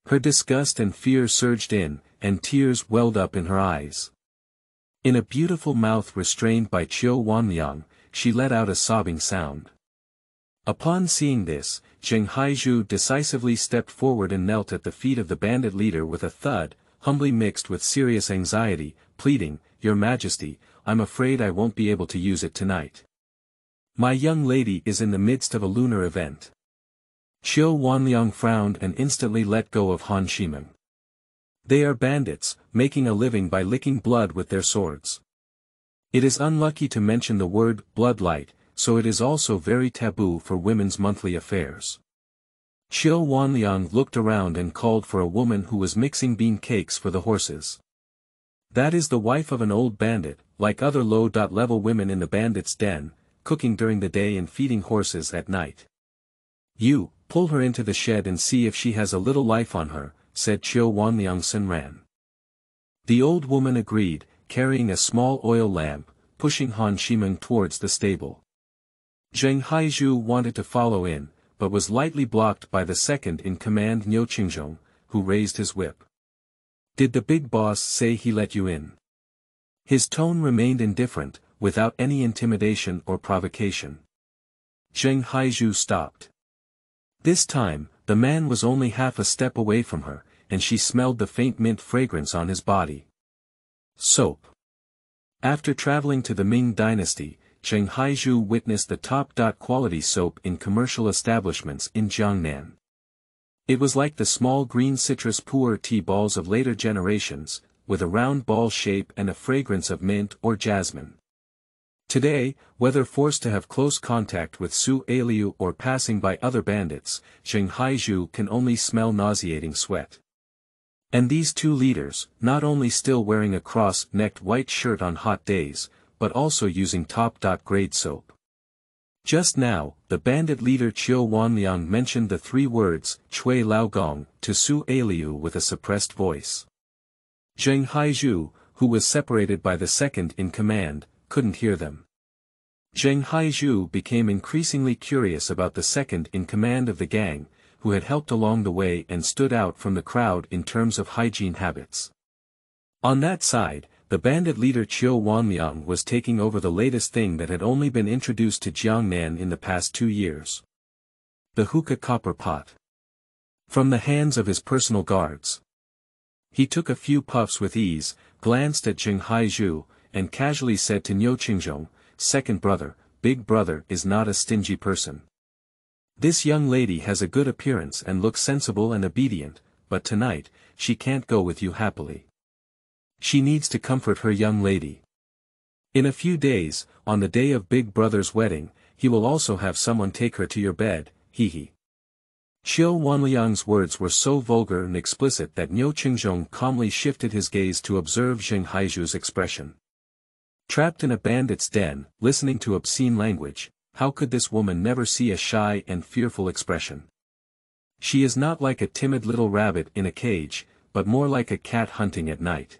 Her disgust and fear surged in, and tears welled up in her eyes. In a beautiful mouth restrained by Qiu Wanliang, she let out a sobbing sound. Upon seeing this, Zheng Haizhu decisively stepped forward and knelt at the feet of the bandit leader with a thud, humbly mixed with serious anxiety, pleading, "Your Majesty, I'm afraid I won't be able to use it tonight. My young lady is in the midst of a lunar event." Qiu Wanliang frowned and instantly let go of Han Shimeng. They are bandits, making a living by licking blood with their swords. It is unlucky to mention the word bloodlight, so it is also very taboo for women's monthly affairs. Qiu Wanliang looked around and called for a woman who was mixing bean cakes for the horses. That is the wife of an old bandit, like other low-level women in the bandits' den, cooking during the day and feeding horses at night. "You, pull her into the shed and see if she has a little life on her," said Qiu Wanliang Senran. The old woman agreed, carrying a small oil lamp, pushing Han Shimeng towards the stable. Zheng Haizhu wanted to follow in, but was lightly blocked by the second-in-command Niu Qingzhong, who raised his whip. "Did the big boss say he let you in?" His tone remained indifferent, without any intimidation or provocation. Zheng Haizhu stopped. This time, the man was only half a step away from her, and she smelled the faint mint fragrance on his body. Soap. After traveling to the Ming Dynasty, Zheng Haizhu witnessed the top-quality soap in commercial establishments in Jiangnan. It was like the small green citrus pu'er tea balls of later generations, with a round ball shape and a fragrance of mint or jasmine. Today, whether forced to have close contact with Su Aliu or passing by other bandits, Zheng Haizhu can only smell nauseating sweat. And these two leaders, not only still wearing a cross-necked white shirt on hot days, but also using top-grade soap. Just now, the bandit leader Qiu Wanliang mentioned the three words, "Chui Lao Gong," to Su Aliu with a suppressed voice. Zheng Haizhu, who was separated by the second-in-command, couldn't hear them. Zheng Haizhu became increasingly curious about the second-in-command of the gang, who had helped along the way and stood out from the crowd in terms of hygiene habits. On that side, the bandit leader Qiu Wanliang was taking over the latest thing that had only been introduced to Jiangnan in the past 2 years. The hookah copper pot. From the hands of his personal guards. He took a few puffs with ease, glanced at Zheng Haizhu, and casually said to Niu Qingzhong, "Second brother, big brother is not a stingy person. This young lady has a good appearance and looks sensible and obedient, but tonight, she can't go with you happily. She needs to comfort her young lady. In a few days, on the day of big brother's wedding, he will also have someone take her to your bed, hee." Qiu Wanliang's words were so vulgar and explicit that Niu Qingzhong calmly shifted his gaze to observe Zheng Haizhu's expression. Trapped in a bandit's den, listening to obscene language, how could this woman never see a shy and fearful expression? She is not like a timid little rabbit in a cage, but more like a cat hunting at night.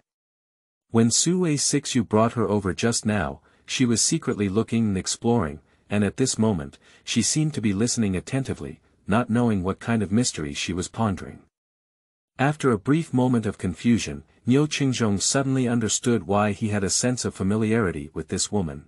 When Su A6U brought her over just now, she was secretly looking and exploring, and at this moment, she seemed to be listening attentively, not knowing what kind of mystery she was pondering. After a brief moment of confusion, Niu Qingzhong suddenly understood why he had a sense of familiarity with this woman.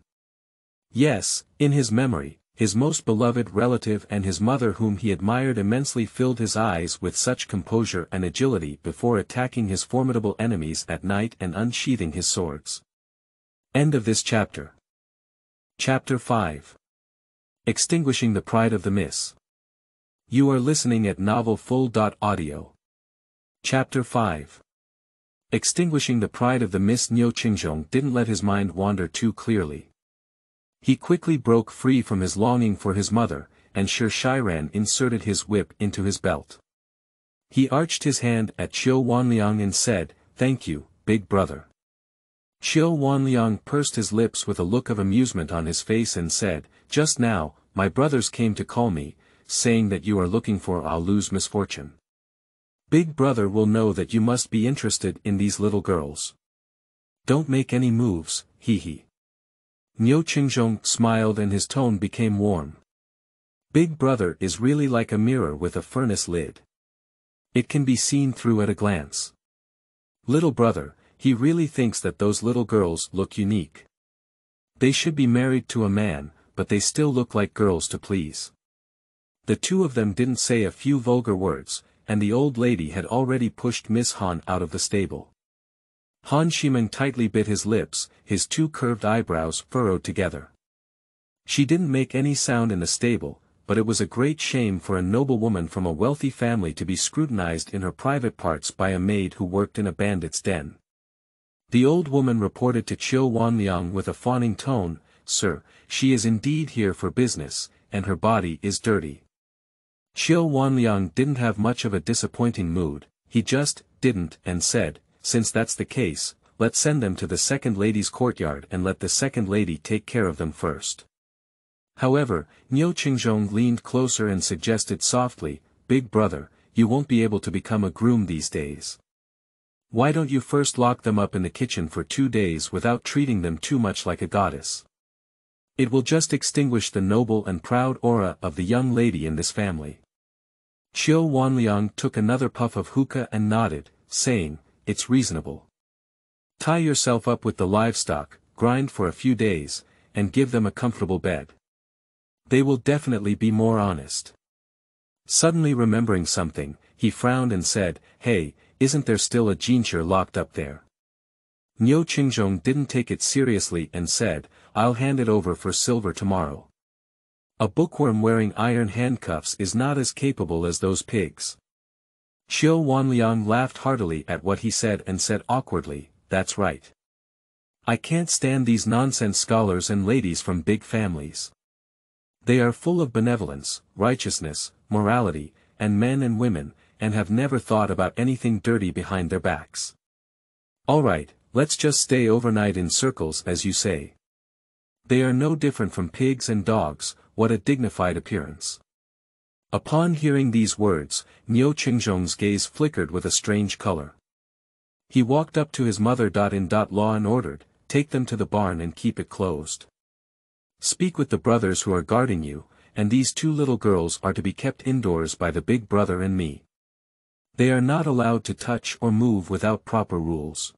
Yes, in his memory, his most beloved relative and his mother whom he admired immensely filled his eyes with such composure and agility before attacking his formidable enemies at night and unsheathing his swords. End of this chapter. Chapter 5. Extinguishing the Pride of the Miss. You are listening at Novel Full.audio. Chapter 5. Extinguishing the pride of the Miss. Niu Qingzhong didn't let his mind wander too clearly. He quickly broke free from his longing for his mother, and Shi Shiran inserted his whip into his belt. He arched his hand at Xiao Wanliang and said, "Thank you, big brother." Xiao Wanliang pursed his lips with a look of amusement on his face and said, "Just now, my brothers came to call me, saying that you are looking for Alu's misfortune. Big brother will know that you must be interested in these little girls. Don't make any moves, hee. Niu Qingzhong smiled and his tone became warm. Big brother is really like a mirror with a furnace lid. It can be seen through at a glance. Little brother, he really thinks that those little girls look unique. They should be married to a man, but they still look like girls to please." The two of them didn't say a few vulgar words, and the old lady had already pushed Miss Han out of the stable. Han Shimeng tightly bit his lips, his two curved eyebrows furrowed together. She didn't make any sound in the stable, but it was a great shame for a noblewoman from a wealthy family to be scrutinized in her private parts by a maid who worked in a bandit's den. The old woman reported to Qiu Wanliang with a fawning tone, "Sir, she is indeed here for business, and her body is dirty." Qiu Wanliang didn't have much of a disappointing mood, he just didn't and said, "Since that's the case, let's send them to the second lady's courtyard and let the second lady take care of them first." However, Niu Qingzhong leaned closer and suggested softly, "Big brother, you won't be able to become a groom these days. Why don't you first lock them up in the kitchen for 2 days without treating them too much like a goddess? It will just extinguish the noble and proud aura of the young lady in this family." Qiu Wanliang took another puff of hookah and nodded, saying, "It's reasonable. Tie yourself up with the livestock, grind for a few days, and give them a comfortable bed. They will definitely be more honest." Suddenly remembering something, he frowned and said, "Hey, isn't there still a jincher locked up there?" Niu Qingzhong didn't take it seriously and said, "I'll hand it over for silver tomorrow. A bookworm wearing iron handcuffs is not as capable as those pigs." Qiu Wanliang laughed heartily at what he said and said awkwardly, "That's right. I can't stand these nonsense scholars and ladies from big families. They are full of benevolence, righteousness, morality, and men and women, and have never thought about anything dirty behind their backs. All right, let's just stay overnight in circles as you say. They are no different from pigs and dogs, what a dignified appearance." Upon hearing these words, Niu Qingzhong's gaze flickered with a strange color. He walked up to his mother-in-law and ordered, "Take them to the barn and keep it closed. Speak with the brothers who are guarding you, and these 2 little girls are to be kept indoors by the big brother and me. They are not allowed to touch or move without proper rules.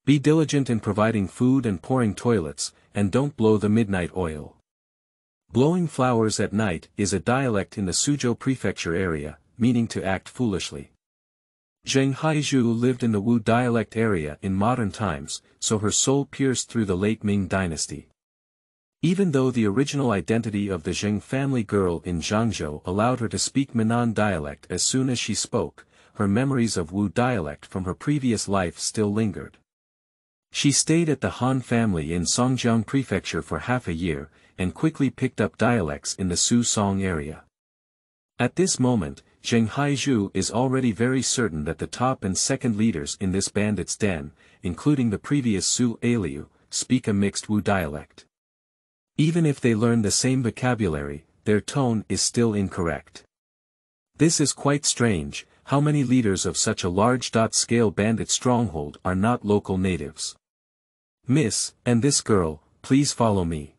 Be diligent in providing food and pouring toilets, and don't blow the midnight oil." Blowing flowers at night is a dialect in the Suzhou prefecture area, meaning to act foolishly. Zheng Haizhu lived in the Wu dialect area in modern times, so her soul pierced through the late Ming dynasty. Even though the original identity of the Zheng family girl in Zhangzhou allowed her to speak Minnan dialect as soon as she spoke, her memories of Wu dialect from her previous life still lingered. She stayed at the Han family in Songjiang prefecture for half a year, and quickly picked up dialects in the Su Song area. At this moment, Zheng Haizhu is already very certain that the top and second leaders in this bandit's den, including the previous Su Aliu, speak a mixed Wu dialect. Even if they learn the same vocabulary, their tone is still incorrect. This is quite strange. How many leaders of such a large-scale bandit stronghold are not local natives? "Miss, and this girl, please follow me."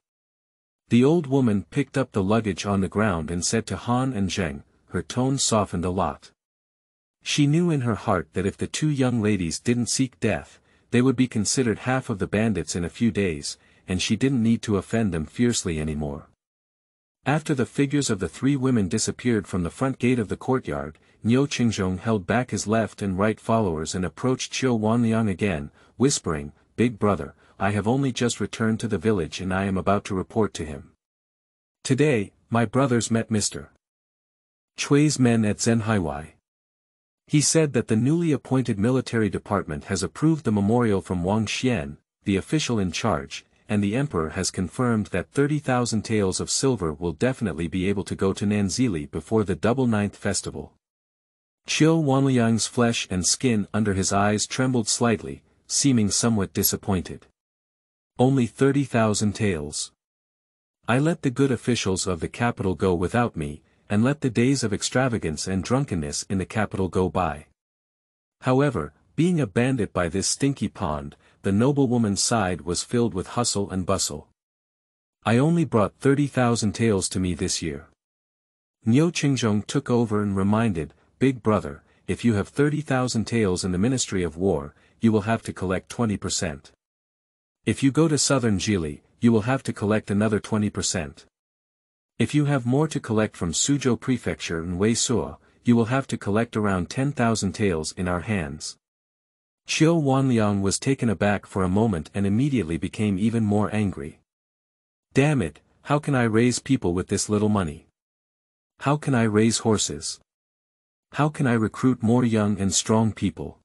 The old woman picked up the luggage on the ground and said to Han and Zheng, her tone softened a lot. She knew in her heart that if the 2 young ladies didn't seek death, they would be considered half of the bandits in a few days, and she didn't need to offend them fiercely anymore. After the figures of the 3 women disappeared from the front gate of the courtyard, Niu Qingzhong held back his left and right followers and approached Qiu Wanliang again, whispering, "Big brother, I have only just returned to the village and I am about to report to him." Today, my brothers met Mr. Chui's men at Zhenhaiwai. He said that the newly appointed military department has approved the memorial from Wang Xian, the official in charge, and the emperor has confirmed that 30,000 taels of silver will definitely be able to go to Nanzili before the double ninth festival. Qiu Wanliang's flesh and skin under his eyes trembled slightly, seeming somewhat disappointed. Only 30,000 taels. I let the good officials of the capital go without me, and let the days of extravagance and drunkenness in the capital go by. However, being a bandit by this stinky pond, the noblewoman's side was filled with hustle and bustle. I only brought 30,000 taels to me this year. Niu Qingzhong took over and reminded, Big brother, if you have 30,000 taels in the Ministry of War, you will have to collect 20%. If you go to southern Jili, you will have to collect another 20%. If you have more to collect from Suzhou Prefecture and Weisuo, you will have to collect around 10,000 taels in our hands. Qiu Wanliang was taken aback for a moment and immediately became even more angry. Damn it, how can I raise people with this little money? How can I raise horses? How can I recruit more young and strong people?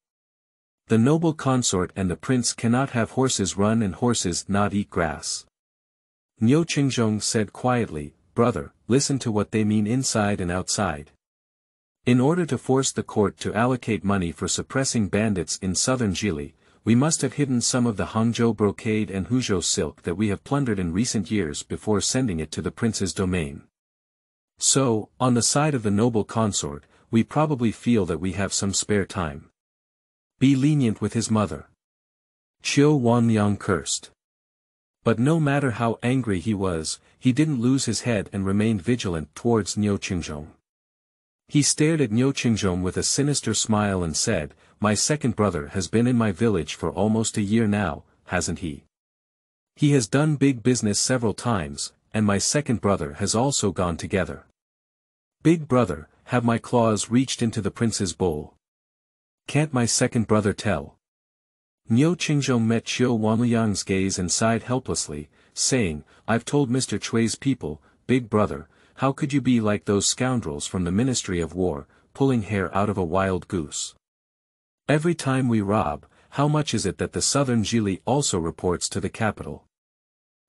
The noble consort and the prince cannot have horses run and horses not eat grass. Niu Qingzhong said quietly, Brother, listen to what they mean inside and outside. In order to force the court to allocate money for suppressing bandits in southern Jili, we must have hidden some of the Hangzhou brocade and Huzhou silk that we have plundered in recent years before sending it to the prince's domain. So, on the side of the noble consort, we probably feel that we have some spare time. Be lenient with his mother. Qiu Wanliang cursed. But no matter how angry he was, he didn't lose his head and remained vigilant towards Niu Qingzhong. He stared at Niu Qingzhong with a sinister smile and said, My second brother has been in my village for almost a year now, hasn't he? He has done big business several times, and my second brother has also gone together. Big brother, have my claws reached into the prince's bowl? Can't my second brother tell? Niu Qingzhong met Qiu Wanliang's gaze and sighed helplessly, saying, I've told Mr. Chui's people, Big brother, how could you be like those scoundrels from the Ministry of War, pulling hair out of a wild goose? Every time we rob, how much is it that the southern Jili also reports to the capital?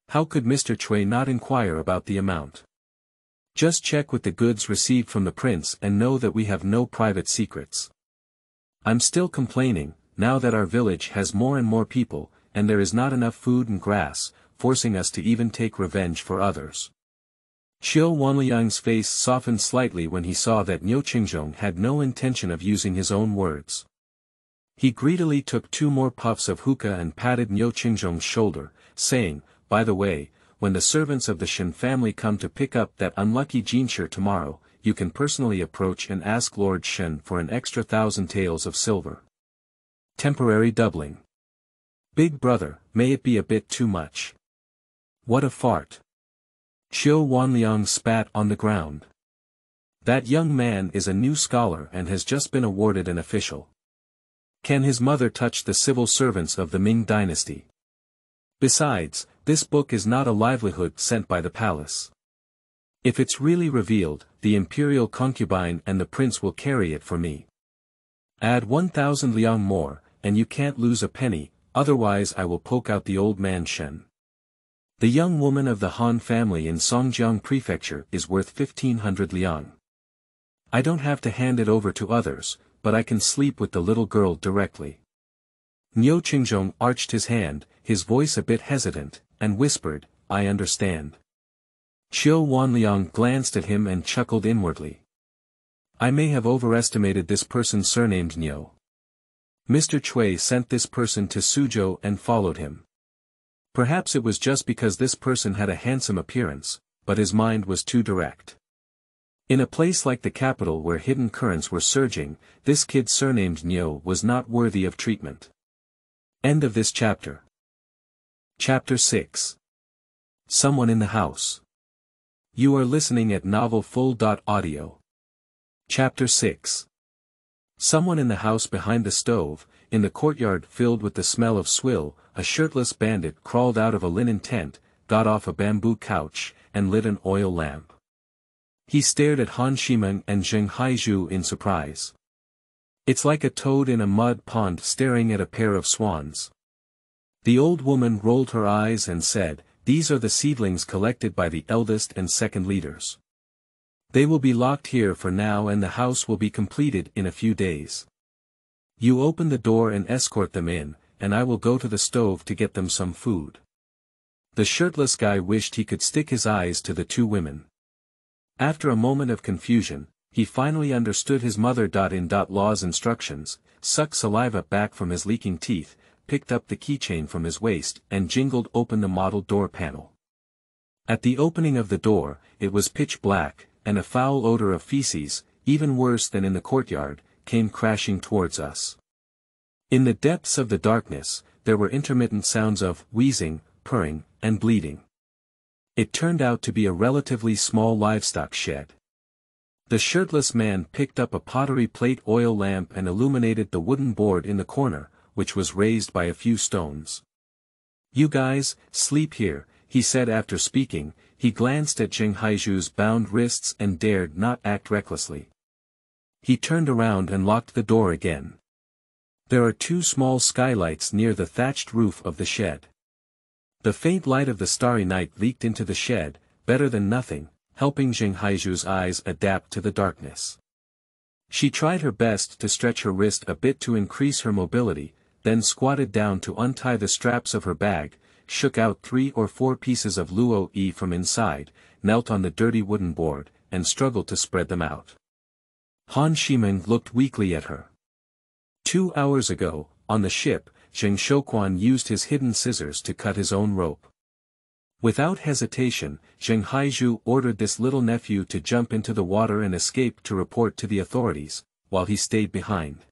How could Mr. Chui not inquire about the amount? Just check with the goods received from the prince and know that we have no private secrets. I'm still complaining, now that our village has more and more people, and there is not enough food and grass, forcing us to even take revenge for others. Qiu Wanliang's face softened slightly when he saw that Niu Qingzhong had no intention of using his own words. He greedily took 2 more puffs of hookah and patted Niu Qingzhong's shoulder, saying, By the way, when the servants of the Shen family come to pick up that unlucky Jinshi tomorrow, you can personally approach and ask Lord Shen for an extra 1,000 taels of silver. Temporary doubling. Big brother, may it be a bit too much? What a fart. Qiu Wanliang spat on the ground. That young man is a new scholar and has just been awarded an official. Can his mother touch the civil servants of the Ming dynasty? Besides, this book is not a livelihood sent by the palace. If it's really revealed, the imperial concubine and the prince will carry it for me. Add 1,000 liang more, and you can't lose a penny, otherwise I will poke out the old man Shen. The young woman of the Han family in Songjiang Prefecture is worth 1,500 liang. I don't have to hand it over to others, but I can sleep with the little girl directly. Niu Qingzhong arched his hand, his voice a bit hesitant, and whispered, I understand. Qiu Wanliang glanced at him and chuckled inwardly. I may have overestimated this person surnamed Niu. Mr. Chui sent this person to Suzhou and followed him. Perhaps it was just because this person had a handsome appearance, but his mind was too direct. In a place like the capital where hidden currents were surging, this kid surnamed Niu was not worthy of treatment. End of this chapter. Chapter 6. Someone in the house. You are listening at novelfull.audio. Chapter 6. Someone in the house behind the stove, in the courtyard filled with the smell of swill, a shirtless bandit crawled out of a linen tent, got off a bamboo couch, and lit an oil lamp. He stared at Han Shimeng and Zheng Haizhu in surprise. "It's like a toad in a mud pond staring at a pair of swans." The old woman rolled her eyes and said, "These are the seedlings collected by the eldest and second leaders. They will be locked here for now and the house will be completed in a few days. You open the door and escort them in, and I will go to the stove to get them some food." The shirtless guy wished he could stick his eyes to the two women. After a moment of confusion, he finally understood his mother-in-law's instructions, sucked saliva back from his leaking teeth, picked up the keychain from his waist and jingled open the model door panel. At the opening of the door, it was pitch black, and a foul odor of feces, even worse than in the courtyard, came crashing towards us. In the depths of the darkness, there were intermittent sounds of wheezing, purring, and bleeding. It turned out to be a relatively small livestock shed. The shirtless man picked up a pottery plate oil lamp and illuminated the wooden board in the corner, which was raised by a few stones. "You guys, sleep here," he said after speaking. He glanced at Zheng Haizhu's bound wrists and dared not act recklessly. He turned around and locked the door again. There are two small skylights near the thatched roof of the shed. The faint light of the starry night leaked into the shed, better than nothing, helping Zheng Haizhu's eyes adapt to the darkness. She tried her best to stretch her wrist a bit to increase her mobility, then squatted down to untie the straps of her bag, shook out 3 or 4 pieces of luo from inside, knelt on the dirty wooden board, and struggled to spread them out. Han Shimeng looked weakly at her. 2 hours ago, on the ship, Zheng Shouquan used his hidden scissors to cut his own rope. Without hesitation, Zheng Haizhu ordered this little nephew to jump into the water and escape to report to the authorities, while he stayed behind.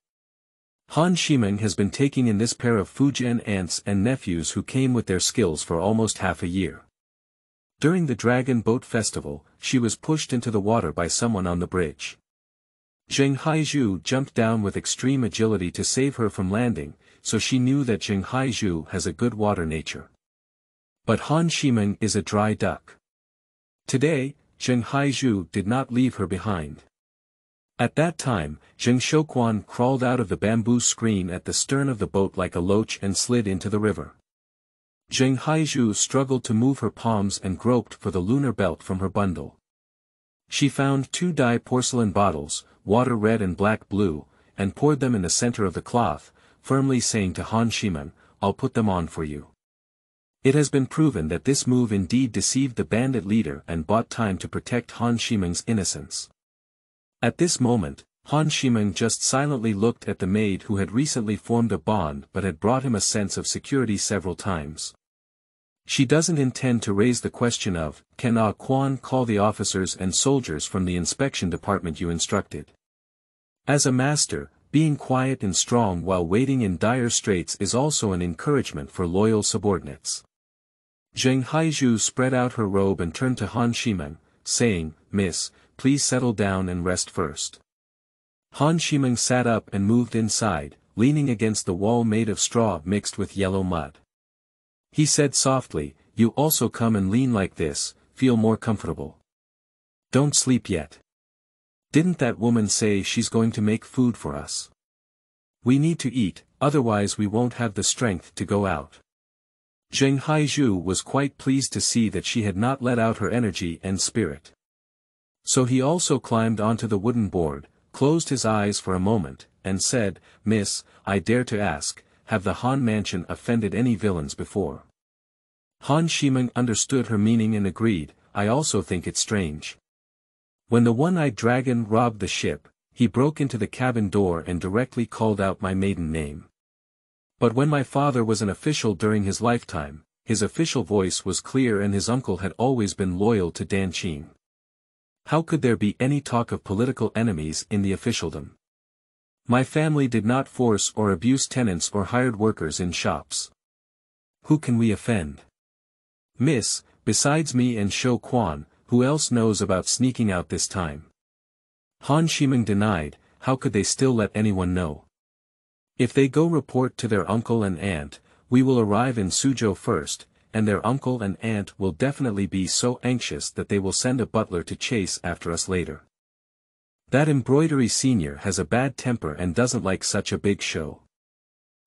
Han Shimeng has been taking in this pair of Fujian aunts and nephews who came with their skills for almost half a year. During the Dragon Boat Festival, she was pushed into the water by someone on the bridge. Zheng Haizhu jumped down with extreme agility to save her from landing, so she knew that Zheng Haizhu has a good water nature. But Han Shimeng is a dry duck. Today, Zheng Haizhu did not leave her behind. At that time, Zheng Shouquan crawled out of the bamboo screen at the stern of the boat like a loach and slid into the river. Zheng Haizhu struggled to move her palms and groped for the lunar belt from her bundle. She found 2 dye porcelain bottles, water red and black blue, and poured them in the center of the cloth, firmly saying to Han Shimeng, "I'll put them on for you." It has been proven that this move indeed deceived the bandit leader and bought time to protect Han Shimeng's innocence. At this moment, Han Shimeng just silently looked at the maid who had recently formed a bond but had brought him a sense of security several times. She doesn't intend to raise the question of, "Can Ah Quan call the officers and soldiers from the inspection department you instructed?" As a master, being quiet and strong while waiting in dire straits is also an encouragement for loyal subordinates. Zheng Haizhu spread out her robe and turned to Han Shimeng, saying, "Miss, please settle down and rest first." Han Shimeng sat up and moved inside, leaning against the wall made of straw mixed with yellow mud. He said softly, "You also come and lean like this, feel more comfortable. Don't sleep yet. Didn't that woman say she's going to make food for us? We need to eat, otherwise we won't have the strength to go out." Zheng Haizhu was quite pleased to see that she had not let out her energy and spirit. So he also climbed onto the wooden board, closed his eyes for a moment, and said, "Miss, I dare to ask, have the Han mansion offended any villains before?" Han Shimeng understood her meaning and agreed, "I also think it strange. When the one-eyed dragon robbed the ship, he broke into the cabin door and directly called out my maiden name. But when my father was an official during his lifetime, his official voice was clear and his uncle had always been loyal to Dan Qing. How could there be any talk of political enemies in the officialdom? My family did not force or abuse tenants or hired workers in shops. Who can we offend? Miss, besides me and Shou Quan, who else knows about sneaking out this time?" Han Shimeng denied, "How could they still let anyone know? If they go report to their uncle and aunt, we will arrive in Suzhou first, and their uncle and aunt will definitely be so anxious that they will send a butler to chase after us later. That embroidery senior has a bad temper and doesn't like such a big show.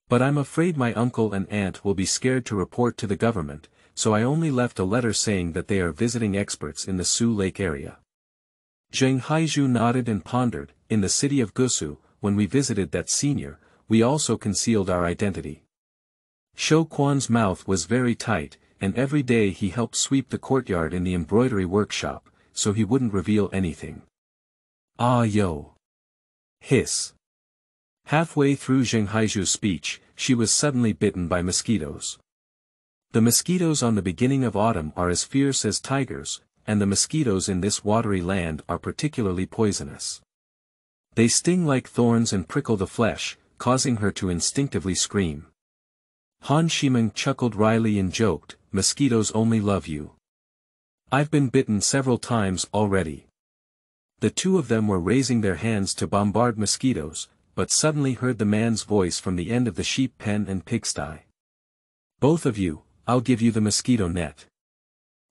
But I'm afraid my uncle and aunt will be scared to report to the government, so I only left a letter saying that they are visiting experts in the Sioux Lake area. Zheng Haizhu nodded and pondered. In the city of Gusu, when we visited that senior, we also concealed our identity. Shou Quan's mouth was very tight, and every day he helped sweep the courtyard in the embroidery workshop, so he wouldn't reveal anything. Ah yo! Hiss. Halfway through Zheng Haizhu's speech, she was suddenly bitten by mosquitoes. The mosquitoes on the beginning of autumn are as fierce as tigers, and the mosquitoes in this watery land are particularly poisonous. They sting like thorns and prickle the flesh, causing her to instinctively scream. Han Shimeng chuckled wryly and joked, "Mosquitoes only love you. I've been bitten several times already." The two of them were raising their hands to bombard mosquitoes, but suddenly heard the man's voice from the end of the sheep pen and pigsty. "Both of you, I'll give you the mosquito net."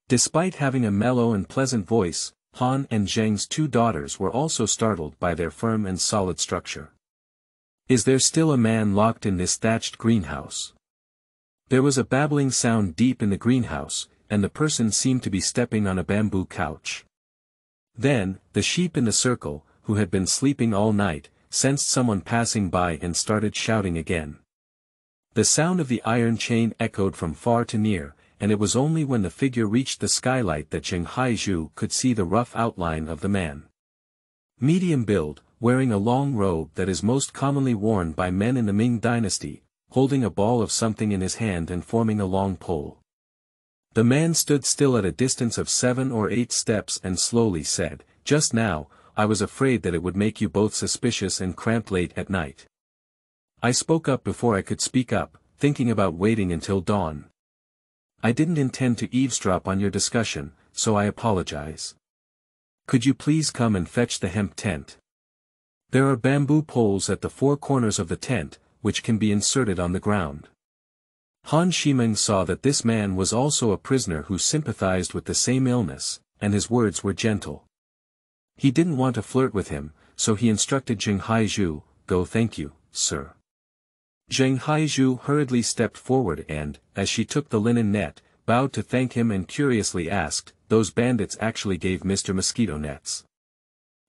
Despite having a mellow and pleasant voice, Han and Zheng's two daughters were also startled by their firm and solid structure. "Is there still a man locked in this thatched greenhouse?" There was a babbling sound deep in the greenhouse, and the person seemed to be stepping on a bamboo couch. Then, the sheep in the circle, who had been sleeping all night, sensed someone passing by and started shouting again. The sound of the iron chain echoed from far to near, and it was only when the figure reached the skylight that Zheng Haizhu could see the rough outline of the man. Medium build, wearing a long robe that is most commonly worn by men in the Ming Dynasty, holding a ball of something in his hand and forming a long pole. The man stood still at a distance of 7 or 8 steps and slowly said, "Just now, I was afraid that it would make you both suspicious and cramped late at night. I spoke up before I could speak up, thinking about waiting until dawn. I didn't intend to eavesdrop on your discussion, so I apologize. Could you please come and fetch the hemp tent? There are bamboo poles at the 4 corners of the tent, which can be inserted on the ground." Han Shimeng saw that this man was also a prisoner who sympathized with the same illness, and his words were gentle. He didn't want to flirt with him, so he instructed Zheng Haizhu, "Go, thank you, sir." Zheng Haizhu hurriedly stepped forward and, as she took the linen net, bowed to thank him and curiously asked, "Those bandits actually gave Mr. Mosquito nets?"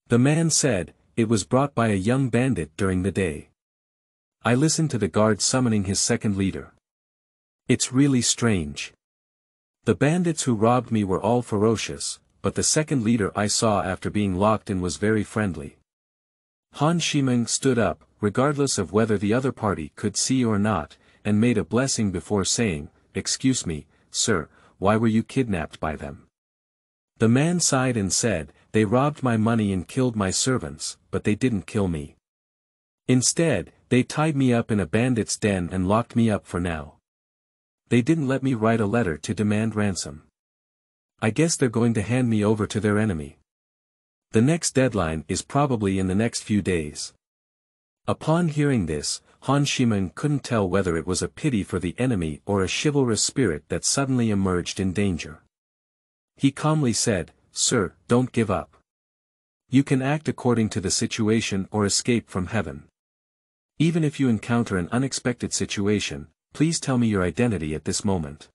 The man said, "It was brought by a young bandit during the day. I listened to the guard summoning his second leader. It's really strange. The bandits who robbed me were all ferocious, but the second leader I saw after being locked in was very friendly." Han Shimeng stood up, regardless of whether the other party could see or not, and made a blessing before saying, "Excuse me, sir, why were you kidnapped by them?" The man sighed and said, "They robbed my money and killed my servants, but they didn't kill me. Instead, they tied me up in a bandit's den and locked me up for now. They didn't let me write a letter to demand ransom. I guess they're going to hand me over to their enemy. The next deadline is probably in the next few days." Upon hearing this, Han Shimeng couldn't tell whether it was a pity for the enemy or a chivalrous spirit that suddenly emerged in danger. He calmly said, "Sir, don't give up. You can act according to the situation or escape from heaven. Even if you encounter an unexpected situation, please tell me your identity at this moment.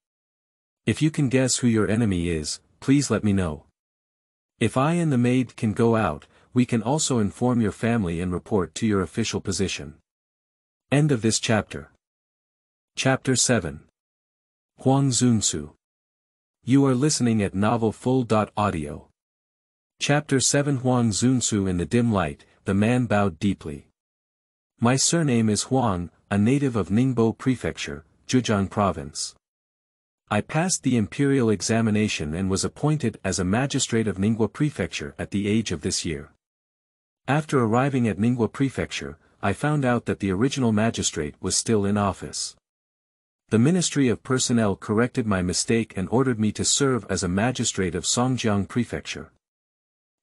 If you can guess who your enemy is, please let me know. If I and the maid can go out, we can also inform your family and report to your official position." End of this chapter. Chapter 7. Huang Zunsu. You are listening at novelfull.audio. Chapter 7. Huang Zunsu. In the dim light, the man bowed deeply. "My surname is Huang, a native of Ningbo Prefecture, Zhejiang Province. I passed the imperial examination and was appointed as a magistrate of Ningbo Prefecture at the age of this year. After arriving at Ningbo Prefecture, I found out that the original magistrate was still in office. The Ministry of Personnel corrected my mistake and ordered me to serve as a magistrate of Songjiang Prefecture.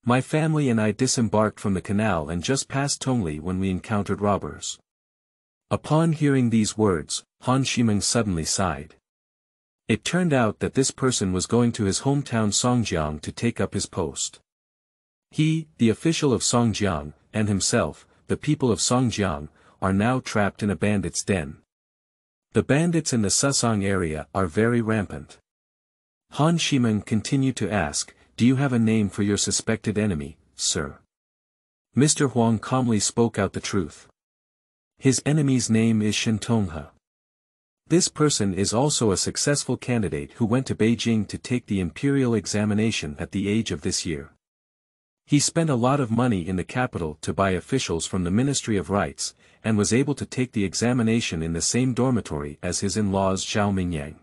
My family and I disembarked from the canal and just passed Tongli when we encountered robbers." Upon hearing these words, Han Shimeng suddenly sighed. It turned out that this person was going to his hometown Songjiang to take up his post. He, the official of Songjiang, and himself, the people of Songjiang, are now trapped in a bandit's den. The bandits in the Susong area are very rampant. Han Shimeng continued to ask, "Do you have a name for your suspected enemy, sir?" Mr. Huang calmly spoke out the truth. His enemy's name is Shentonghe. This person is also a successful candidate who went to Beijing to take the imperial examination at the age of this year. He spent a lot of money in the capital to buy officials from the Ministry of Rites, and was able to take the examination in the same dormitory as his in-laws Zhao Mingyang.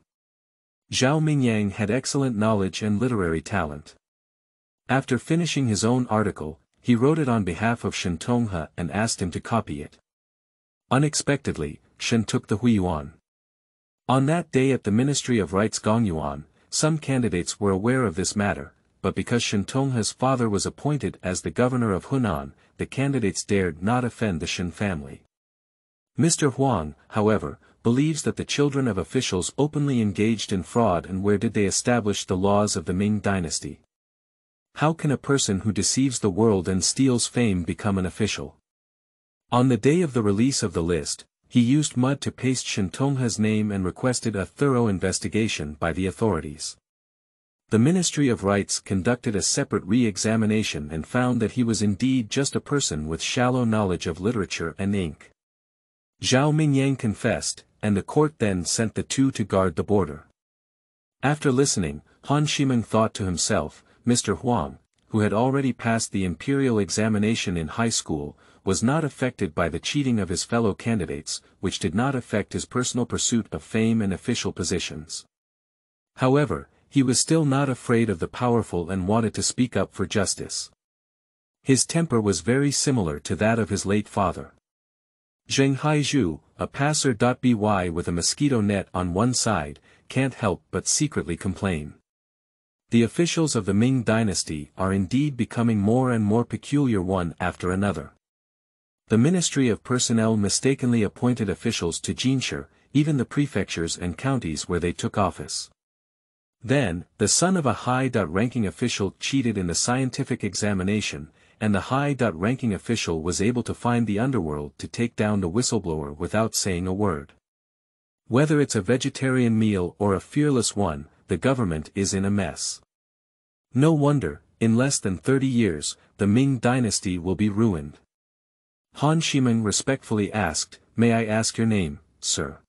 Zhao Mingyang had excellent knowledge and literary talent. After finishing his own article, he wrote it on behalf of Shentonghe and asked him to copy it. Unexpectedly, Shen took the huiyuan. On that day at the Ministry of Rites Gongyuan, some candidates were aware of this matter, but because Shentonghe's father was appointed as the governor of Hunan, the candidates dared not offend the Shen family. Mr. Huang, however, believes that the children of officials openly engaged in fraud, and where did they establish the laws of the Ming Dynasty? How can a person who deceives the world and steals fame become an official? On the day of the release of the list, he used mud to paste Shentonghe's name and requested a thorough investigation by the authorities. The Ministry of Rites conducted a separate re-examination and found that he was indeed just a person with shallow knowledge of literature and ink. Zhao Mingyang confessed, and the court then sent the two to guard the border. After listening, Han Shimeng thought to himself, Mr. Huang, who had already passed the imperial examination in high school, was not affected by the cheating of his fellow candidates, which did not affect his personal pursuit of fame and official positions. However, he was still not afraid of the powerful and wanted to speak up for justice. His temper was very similar to that of his late father. Zheng Haizhu, a passer-by with a mosquito net on one side, can't help but secretly complain. The officials of the Ming Dynasty are indeed becoming more and more peculiar one after another. The Ministry of Personnel mistakenly appointed officials to Jinshi, even the prefectures and counties where they took office. Then, the son of a high-ranking official cheated in the scientific examination, and the high-ranking official was able to find the underworld to take down the whistleblower without saying a word. Whether it's a vegetarian meal or a fearless one, the government is in a mess. No wonder, in less than 30 years, the Ming Dynasty will be ruined. Han Shimeng respectfully asked, "May I ask your name, sir?"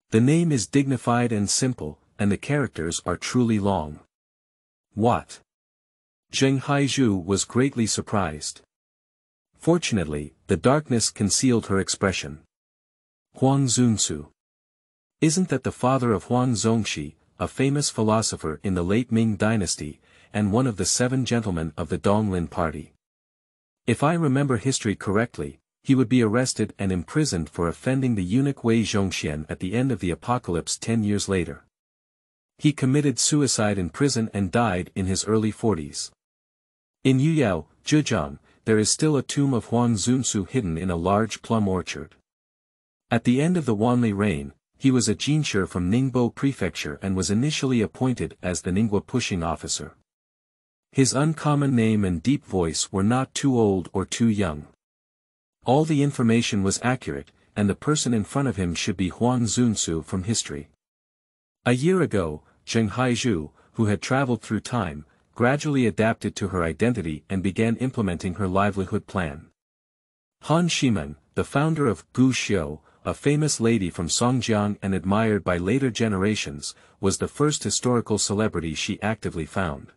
The name is dignified and simple, and the characters are truly long. What? Zheng Haizhu was greatly surprised. Fortunately, the darkness concealed her expression. Huang Zunsu. Isn't that the father of Huang Zongxi, a famous philosopher in the late Ming Dynasty, and one of the 7 gentlemen of the Donglin party? If I remember history correctly, he would be arrested and imprisoned for offending the eunuch Wei Zhongxian at the end of the apocalypse 10 years later. He committed suicide in prison and died in his early 40s. In Yuyao, Zhejiang, there is still a tomb of Huang Zunsu hidden in a large plum orchard. At the end of the Wanli reign, he was a Jinshi from Ningbo Prefecture and was initially appointed as the Ningbo pushing officer. His uncommon name and deep voice were not too old or too young. All the information was accurate, and the person in front of him should be Huang Zunsu from history. A year ago, Zheng Haizhu, who had traveled through time, gradually adapted to her identity and began implementing her livelihood plan. Han Shimeng, the founder of Gu Xiu, a famous lady from Songjiang and admired by later generations, was the first historical celebrity she actively found.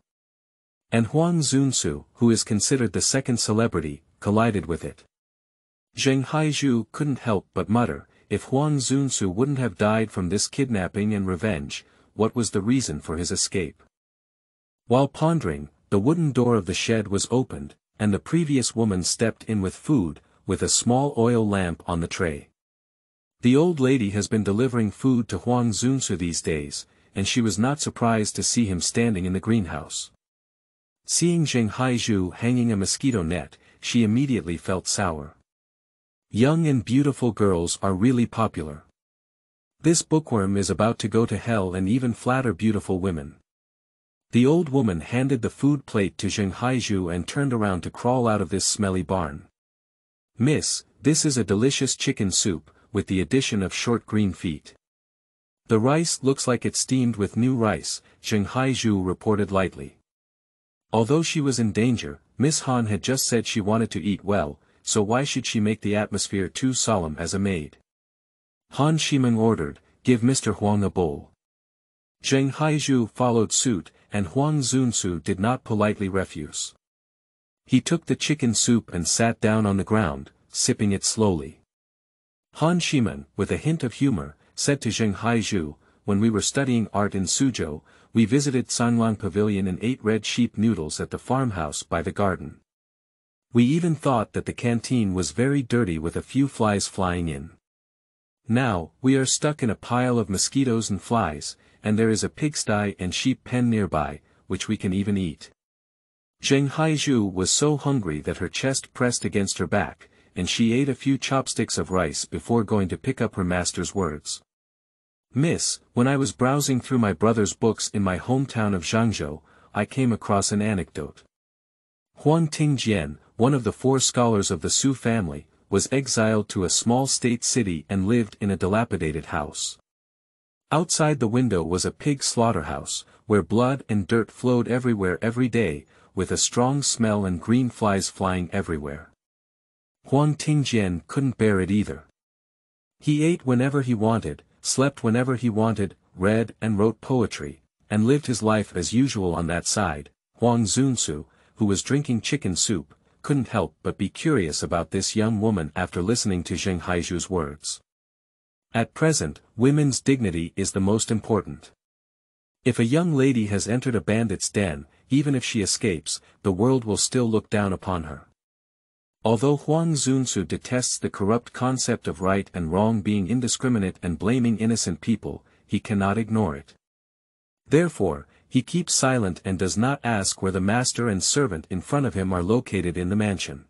And Huang Zunsu, who is considered the second celebrity, collided with it. Zheng Haizhu couldn't help but mutter, if Huang Zunsu wouldn't have died from this kidnapping and revenge, what was the reason for his escape? While pondering, the wooden door of the shed was opened, and the previous woman stepped in with food, with a small oil lamp on the tray. The old lady has been delivering food to Huang Zunsu these days, and she was not surprised to see him standing in the greenhouse. Seeing Zheng Haizhu hanging a mosquito net, she immediately felt sour. Young and beautiful girls are really popular. This bookworm is about to go to hell and even flatter beautiful women. The old woman handed the food plate to Zheng Haizhu and turned around to crawl out of this smelly barn. Miss, this is a delicious chicken soup, with the addition of short green feet. The rice looks like it's steamed with new rice, Zheng Haizhu reported lightly. Although she was in danger, Miss Han had just said she wanted to eat well, so why should she make the atmosphere too solemn as a maid? Han Shimeng ordered, give Mr. Huang a bowl. Zheng Haizhu followed suit, and Huang Zunsu did not politely refuse. He took the chicken soup and sat down on the ground, sipping it slowly. Han Shimeng, with a hint of humor, said to Zheng Haizhu, when we were studying art in Suzhou, we visited Sanlang Pavilion and ate red sheep noodles at the farmhouse by the garden. We even thought that the canteen was very dirty with a few flies flying in. Now, we are stuck in a pile of mosquitoes and flies, and there is a pigsty and sheep pen nearby, which we can even eat. Zheng Haizhu was so hungry that her chest pressed against her back, and she ate a few chopsticks of rice before going to pick up her master's words. Miss, when I was browsing through my brother's books in my hometown of Zhangzhou, I came across an anecdote. Huang Tingjian, one of the 4 scholars of the Su family, was exiled to a small state city and lived in a dilapidated house. Outside the window was a pig slaughterhouse, where blood and dirt flowed everywhere every day, with a strong smell and green flies flying everywhere. Huang Tingjian couldn't bear it either. He ate whenever he wanted, slept whenever he wanted, read and wrote poetry, and lived his life as usual on that side. Huang Zunsu, who was drinking chicken soup, couldn't help but be curious about this young woman after listening to Zheng Haizhu's words. At present, women's dignity is the most important. If a young lady has entered a bandit's den, even if she escapes, the world will still look down upon her. Although Huang Zunsu detests the corrupt concept of right and wrong being indiscriminate and blaming innocent people, he cannot ignore it. Therefore, he keeps silent and does not ask where the master and servant in front of him are located in the mansion.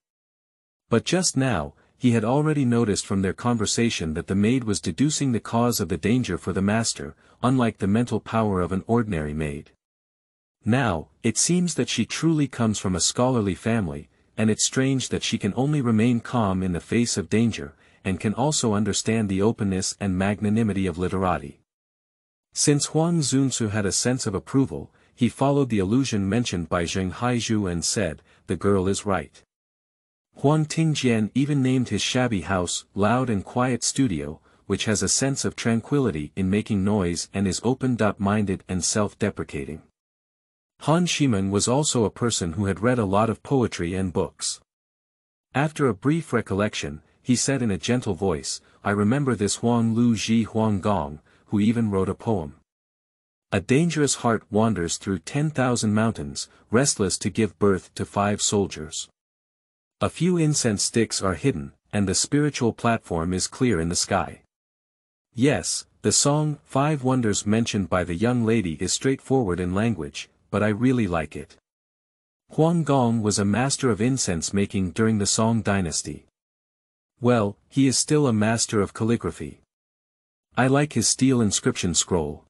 But just now, he had already noticed from their conversation that the maid was deducing the cause of the danger for the master, unlike the mental power of an ordinary maid. Now, it seems that she truly comes from a scholarly family, and it's strange that she can only remain calm in the face of danger, and can also understand the openness and magnanimity of literati. Since Huang Zunsu had a sense of approval, he followed the allusion mentioned by Zheng Haizhu and said, the girl is right. Huang Tingjian even named his shabby house, Loud and Quiet Studio, which has a sense of tranquility in making noise and is open-minded and self-deprecating. Han Shimeng was also a person who had read a lot of poetry and books. After a brief recollection, he said in a gentle voice, I remember this Huang Lu Ji Huang Gong, who even wrote a poem. A dangerous heart wanders through 10,000 mountains, restless to give birth to 5 soldiers. A few incense sticks are hidden, and the spiritual platform is clear in the sky. Yes, the song, 5 Wonders mentioned by the young lady is straightforward in language, but I really like it. Huang Gong was a master of incense making during the Song Dynasty. Well, he is still a master of calligraphy. I like his steel inscription scroll.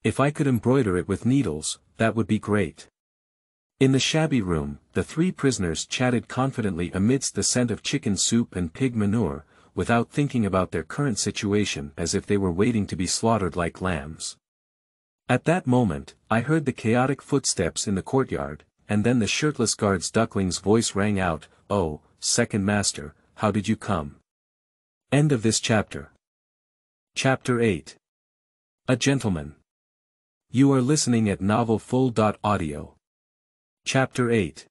If I could embroider it with needles, that would be great. In the shabby room, the 3 prisoners chatted confidently amidst the scent of chicken soup and pig manure, without thinking about their current situation as if they were waiting to be slaughtered like lambs. At that moment, I heard the chaotic footsteps in the courtyard, and then the shirtless guard's duckling's voice rang out, "Oh, second master, how did you come?" End of this chapter. Chapter 8. A Gentleman. You are listening at novelfull.audio. Chapter 8.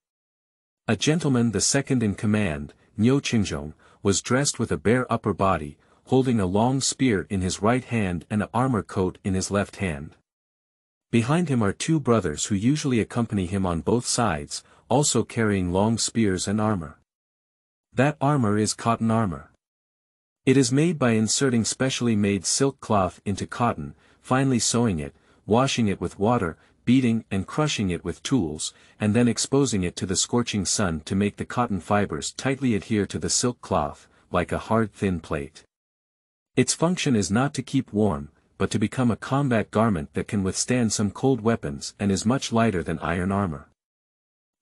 A gentleman, the second in command, Niu Qingzhong, was dressed with a bare upper body, holding a long spear in his right hand and an armor coat in his left hand. Behind him are 2 brothers who usually accompany him on both sides, also carrying long spears and armor. That armor is cotton armor. It is made by inserting specially made silk cloth into cotton, finely sewing it, washing it with water, beating and crushing it with tools, and then exposing it to the scorching sun to make the cotton fibers tightly adhere to the silk cloth, like a hard thin plate. Its function is not to keep warm, but to become a combat garment that can withstand some cold weapons and is much lighter than iron armor.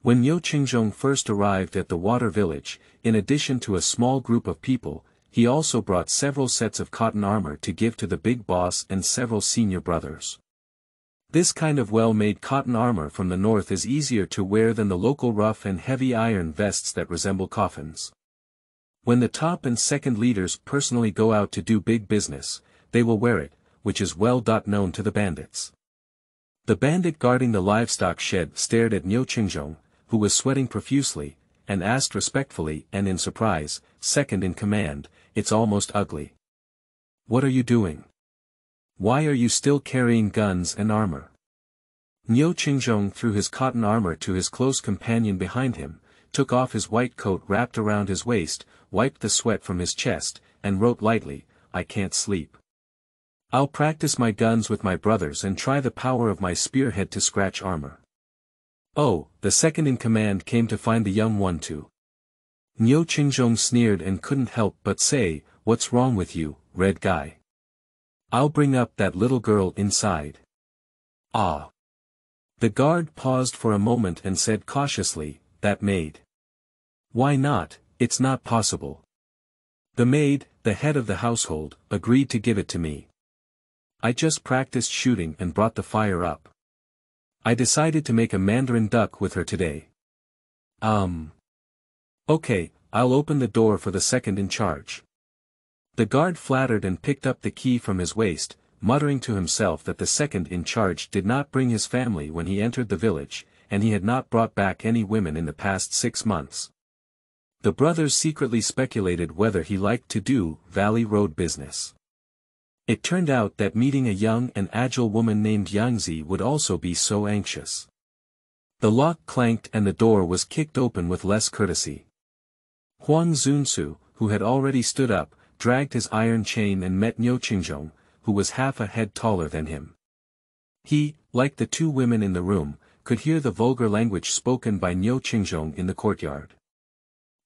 When Liu Qingzhong first arrived at the water village, in addition to a small group of people, he also brought several sets of cotton armor to give to the big boss and several senior brothers. This kind of well-made cotton armor from the north is easier to wear than the local rough and heavy iron vests that resemble coffins. When the top and second leaders personally go out to do big business, they will wear it, which is well known to the bandits. The bandit guarding the livestock shed stared at Liu Qingzhong, who was sweating profusely, and asked respectfully and in surprise, "Second in command, it's almost ugly. What are you doing? Why are you still carrying guns and armor?" Liu Qingzhong threw his cotton armor to his close companion behind him, took off his white coat wrapped around his waist, wiped the sweat from his chest, and wrote lightly, "I can't sleep. I'll practice my guns with my brothers and try the power of my spearhead to scratch armor." "Oh," the second in command came to find the young one too. Liu Qingzhong sneered and couldn't help but say, "What's wrong with you, red guy? I'll bring up that little girl inside." "Ah." The guard paused for a moment and said cautiously, "That maid." "Why not? It's not possible." "The maid, the head of the household, agreed to give it to me. I just practiced shooting and brought the fire up. I decided to make a mandarin duck with her today." "Okay, I'll open the door for the second in charge." The guard flattered and picked up the key from his waist, muttering to himself that the second in charge did not bring his family when he entered the village, and he had not brought back any women in the past 6 months. The brothers secretly speculated whether he liked to do Valley Road business. It turned out that meeting a young and agile woman named Yangzi would also be so anxious. The lock clanked and the door was kicked open with less courtesy. Huang Zunsu, who had already stood up, dragged his iron chain and met Liu Qingzhong, who was half a head taller than him. He, like the two women in the room, could hear the vulgar language spoken by Liu Qingzhong in the courtyard.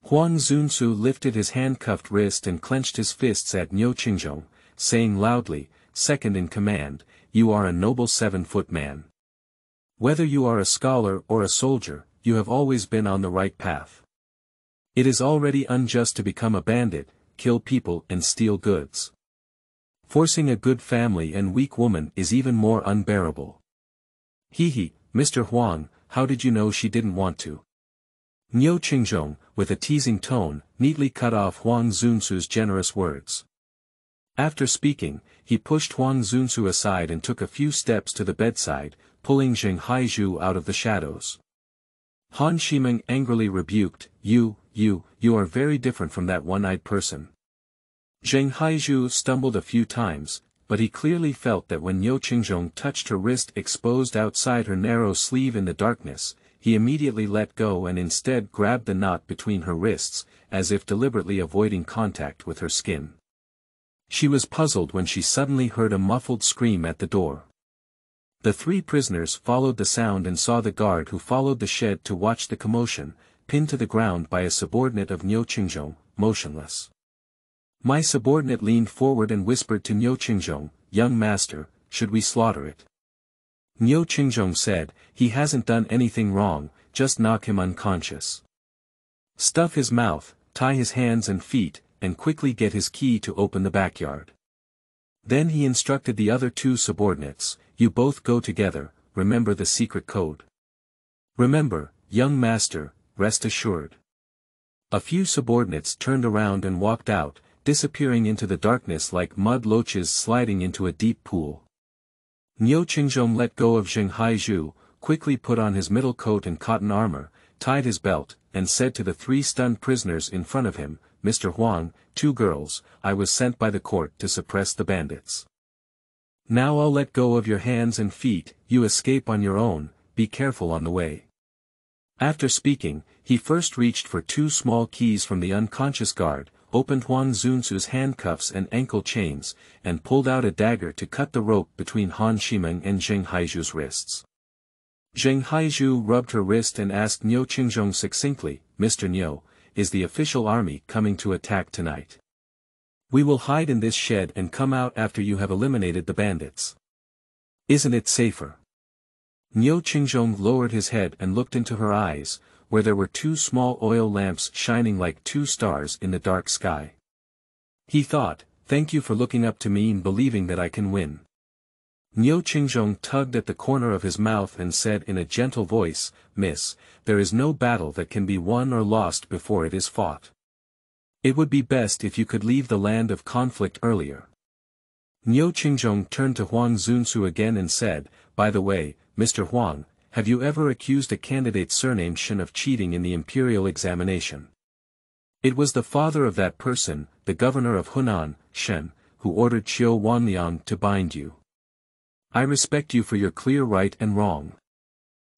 Huang Zunsu lifted his handcuffed wrist and clenched his fists at Liu Qingzhong, saying loudly, "Second in command, you are a noble 7-foot man. Whether you are a scholar or a soldier, you have always been on the right path. It is already unjust to become a bandit, kill people and steal goods. Forcing a good family and weak woman is even more unbearable." "Hee, Mr. Huang, how did you know she didn't want to?" Liu Qingzhong, with a teasing tone, neatly cut off Huang Zunsu's generous words. After speaking, he pushed Huang Zunsu aside and took a few steps to the bedside, pulling Zheng Haizhu out of the shadows. Han Shimeng angrily rebuked, You are very different from that one-eyed person." Zheng Haizhu stumbled a few times, but he clearly felt that when Liu Qingzhong touched her wrist exposed outside her narrow sleeve in the darkness, he immediately let go and instead grabbed the knot between her wrists, as if deliberately avoiding contact with her skin. She was puzzled when she suddenly heard a muffled scream at the door. The 3 prisoners followed the sound and saw the guard who followed the shed to watch the commotion, pinned to the ground by a subordinate of Liu Qingzhong, motionless. My subordinate leaned forward and whispered to Liu Qingzhong, "Young master, should we slaughter it?" Liu Qingzhong said, "He hasn't done anything wrong, just knock him unconscious. Stuff his mouth, tie his hands and feet, and quickly get his key to open the backyard." Then he instructed the other 2 subordinates, "You both go together, remember the secret code." "Remember, young master, rest assured." A few subordinates turned around and walked out, disappearing into the darkness like mud loaches sliding into a deep pool. Liu Qingzhong let go of Zheng Haizhu, quickly put on his middle coat and cotton armor, tied his belt, and said to the 3 stunned prisoners in front of him, "Mr. Huang, 2 girls, I was sent by the court to suppress the bandits. Now I'll let go of your hands and feet, you escape on your own, be careful on the way." After speaking, he first reached for 2 small keys from the unconscious guard, opened Huang Zunsu's handcuffs and ankle chains, and pulled out a dagger to cut the rope between Han Shimeng and Zheng Haizhu's wrists. Zheng Haizhu rubbed her wrist and asked Liu Qingzhong succinctly, "Mr. Liu, is the official army coming to attack tonight?" We will hide in this shed and come out after you have eliminated the bandits. Isn't it safer? Niu Qingzhong lowered his head and looked into her eyes, where there were two small oil lamps shining like two stars in the dark sky. He thought, thank you for looking up to me and believing that I can win. Niu Qingzhong tugged at the corner of his mouth and said in a gentle voice, Miss, there is no battle that can be won or lost before it is fought. It would be best if you could leave the land of conflict earlier. Niu Qingzhong turned to Huang Zunsu again and said, by the way, Mr. Huang, have you ever accused a candidate surnamed Shen of cheating in the imperial examination? It was the father of that person, the governor of Hunan, Shen, who ordered Qiu Wanliang to bind you. I respect you for your clear right and wrong.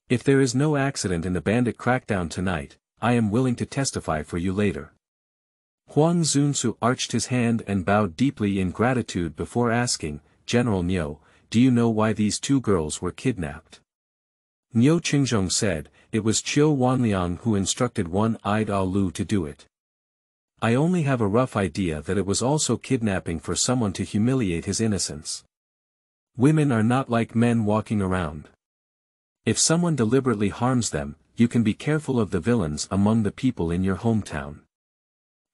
If there is no accident in the bandit crackdown tonight, I am willing to testify for you later. Huang Zunsu arched his hand and bowed deeply in gratitude before asking, General Niu, do you know why these two girls were kidnapped? Niu Qingzhong said, it was Qiu Wanliang who instructed one-eyed Lu to do it. I only have a rough idea that it was also kidnapping for someone to humiliate his innocence. Women are not like men walking around. If someone deliberately harms them, you can be careful of the villains among the people in your hometown.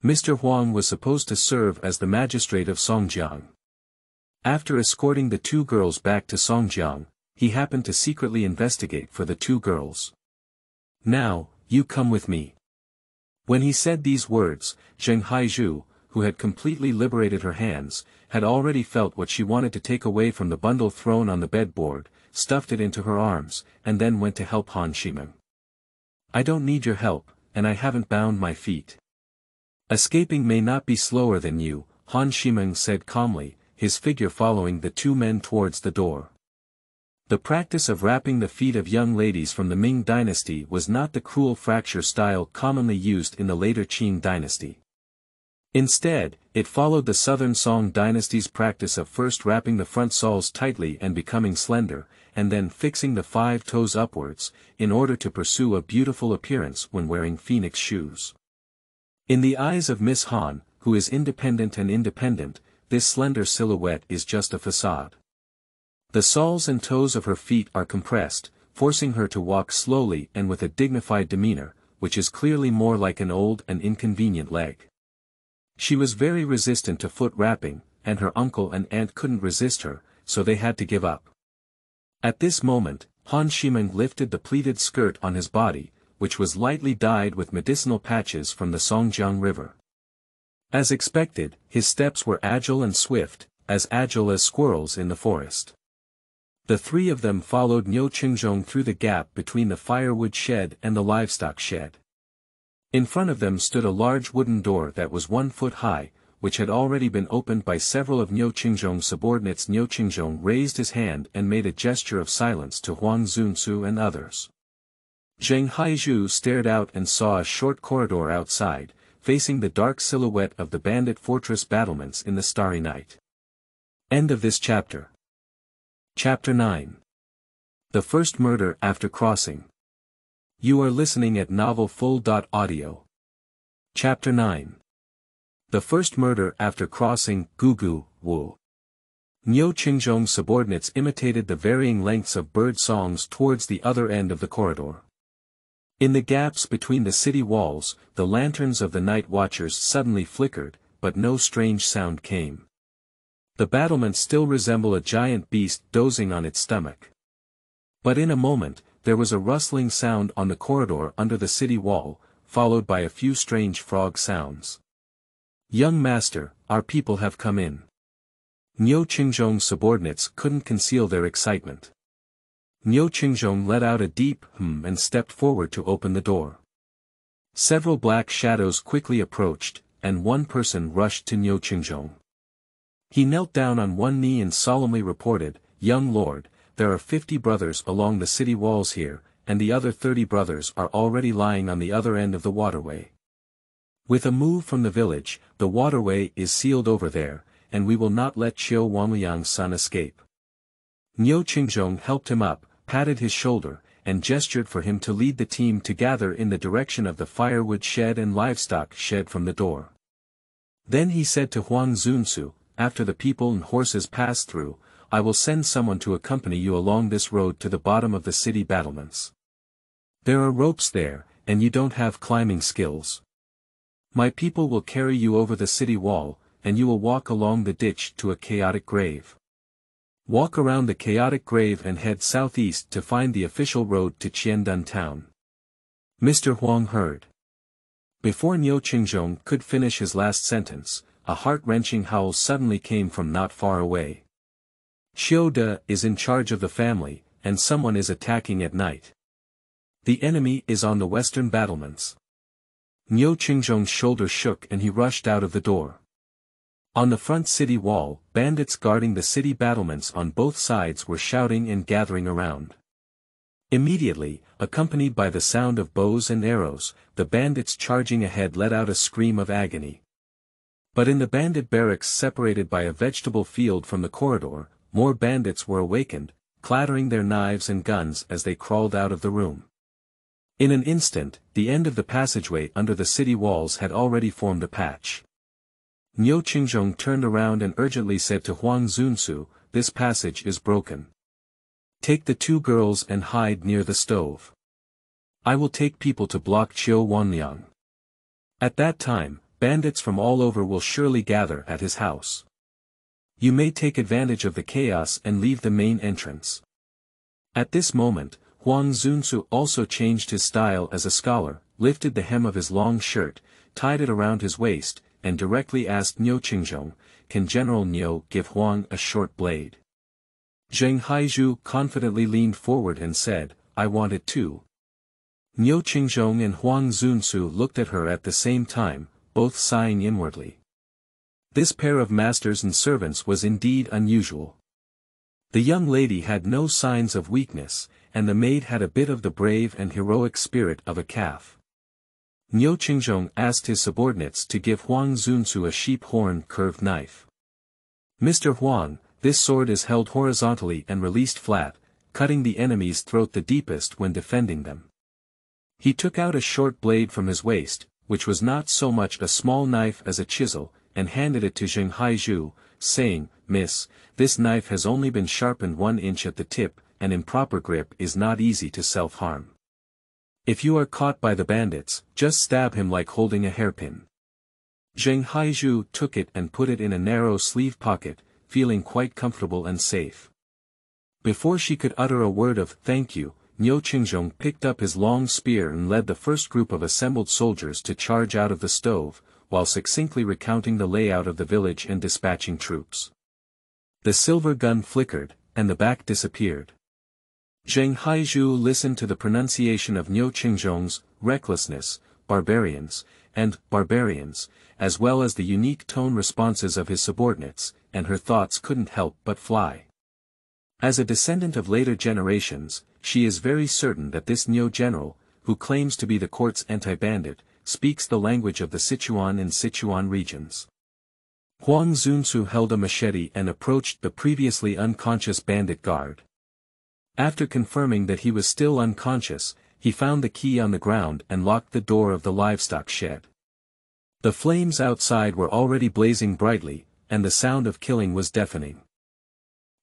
Mr. Huang was supposed to serve as the magistrate of Songjiang. After escorting the two girls back to Songjiang, he happened to secretly investigate for the two girls. Now, you come with me. When he said these words, Zheng Haizhu, who had completely liberated her hands, had already felt what she wanted to take away from the bundle thrown on the bedboard, stuffed it into her arms, and then went to help Han Shimeng. I don't need your help, and I haven't bound my feet. Escaping may not be slower than you, Han Shimeng said calmly, his figure following the two men towards the door. The practice of wrapping the feet of young ladies from the Ming Dynasty was not the cruel fracture style commonly used in the later Qing Dynasty. Instead, it followed the Southern Song Dynasty's practice of first wrapping the front soles tightly and becoming slender, and then fixing the 5 toes upwards, in order to pursue a beautiful appearance when wearing phoenix shoes. In the eyes of Miss Han, who is independent, this slender silhouette is just a facade. The soles and toes of her feet are compressed, forcing her to walk slowly and with a dignified demeanor, which is clearly more like an old and inconvenient leg. She was very resistant to foot wrapping, and her uncle and aunt couldn't resist her, so they had to give up. At this moment, Han Shimeng lifted the pleated skirt on his body, which was lightly dyed with medicinal patches from the Songjiang River. As expected, his steps were agile and swift, as agile as squirrels in the forest. The three of them followed Niu Qingzhong through the gap between the firewood shed and the livestock shed. In front of them stood a large wooden door that was 1 foot high, which had already been opened by several of Niu Qingzhong's subordinates. Niu Qingzhong raised his hand and made a gesture of silence to Huang Zunsu and others. Zheng Haizhu stared out and saw a short corridor outside, facing the dark silhouette of the bandit fortress battlements in the starry night. End of this chapter. Chapter 9. The First Murder After Crossing. You are listening at novelfull.audio. Chapter 9. The First Murder After Crossing. Gugu, Wu. Niu Qingzhong's subordinates imitated the varying lengths of bird songs towards the other end of the corridor. In the gaps between the city walls, the lanterns of the night watchers suddenly flickered, but no strange sound came. The battlements still resemble a giant beast dozing on its stomach. But in a moment, there was a rustling sound on the corridor under the city wall, followed by a few strange frog sounds. Young master, our people have come in. Niu Qingzhong's subordinates couldn't conceal their excitement. Niu Qingzhong let out a deep hum and stepped forward to open the door. Several black shadows quickly approached, and one person rushed to Niu Qingzhong. He knelt down on one knee and solemnly reported, Young lord, there are 50 brothers along the city walls here, and the other 30 brothers are already lying on the other end of the waterway. With a move from the village, the waterway is sealed over there, and we will not let Qiu Wanliang's son escape. Niu Qingzhong helped him up, patted his shoulder, and gestured for him to lead the team to gather in the direction of the firewood shed and livestock shed from the door. Then he said to Huang Zunsu, after the people and horses pass through, I will send someone to accompany you along this road to the bottom of the city battlements. There are ropes there, and you don't have climbing skills. My people will carry you over the city wall, and you will walk along the ditch to a chaotic grave. Walk around the chaotic grave and head southeast to find the official road to Qiandun town. Mr. Huang heard. Before Niu Qingzhong could finish his last sentence, a heart-wrenching howl suddenly came from not far away. Xiao De is in charge of the family, and someone is attacking at night. The enemy is on the western battlements. Niu Qingzhong's shoulder shook and he rushed out of the door. On the front city wall, bandits guarding the city battlements on both sides were shouting and gathering around. Immediately, accompanied by the sound of bows and arrows, the bandits charging ahead let out a scream of agony. But in the bandit barracks separated by a vegetable field from the corridor, more bandits were awakened, clattering their knives and guns as they crawled out of the room. In an instant, the end of the passageway under the city walls had already formed a patch. Niu Qingzhong turned around and urgently said to Huang Zunsu, this passage is broken. Take the two girls and hide near the stove. I will take people to block Qiu Wanliang. At that time, bandits from all over will surely gather at his house. You may take advantage of the chaos and leave the main entrance. At this moment, Huang Zunsu also changed his style as a scholar, lifted the hem of his long shirt, tied it around his waist, and directly asked Niu Qingzhong, can General Niu give Huang a short blade? Zheng Haizhu confidently leaned forward and said, I want it too. Niu Qingzhong and Huang Zunsu looked at her at the same time, both sighing inwardly. This pair of masters and servants was indeed unusual. The young lady had no signs of weakness, and the maid had a bit of the brave and heroic spirit of a calf. Niu Qingzhong asked his subordinates to give Huang Zunsu a sheep horn curved knife. Mr. Huang, this sword is held horizontally and released flat, cutting the enemy's throat the deepest when defending them. He took out a short blade from his waist, which was not so much a small knife as a chisel, and handed it to Zheng Haizhu, saying, Miss, this knife has only been sharpened 1 inch at the tip, and improper grip is not easy to self-harm. If you are caught by the bandits, just stab him like holding a hairpin. Zheng Haizhu took it and put it in a narrow sleeve pocket, feeling quite comfortable and safe. Before she could utter a word of thank you, Niu Qingzhong picked up his long spear and led the first group of assembled soldiers to charge out of the stove, while succinctly recounting the layout of the village and dispatching troops. The silver gun flickered, and the back disappeared. Zheng Haizhu listened to the pronunciation of Niu Qingzhong's recklessness, barbarians, and barbarians, as well as the unique tone responses of his subordinates, and her thoughts couldn't help but fly. As a descendant of later generations, she is very certain that this Niu general, who claims to be the court's anti-bandit, speaks the language of the Sichuan and Sichuan regions. Huang Zunsu held a machete and approached the previously unconscious bandit guard. After confirming that he was still unconscious, he found the key on the ground and locked the door of the livestock shed. The flames outside were already blazing brightly, and the sound of killing was deafening.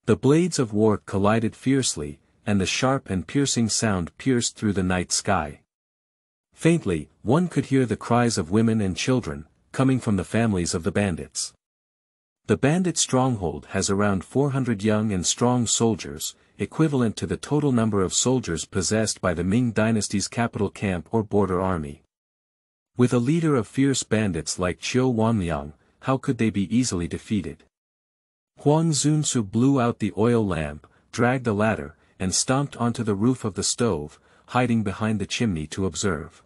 The blades of war collided fiercely, and the sharp and piercing sound pierced through the night sky. Faintly, one could hear the cries of women and children, coming from the families of the bandits. The bandit stronghold has around 400 young and strong soldiers, equivalent to the total number of soldiers possessed by the Ming dynasty's capital camp or border army. With a leader of fierce bandits like Qiu Wanliang, how could they be easily defeated? Huang Zunsu blew out the oil lamp, dragged a ladder, and stomped onto the roof of the stove, hiding behind the chimney to observe.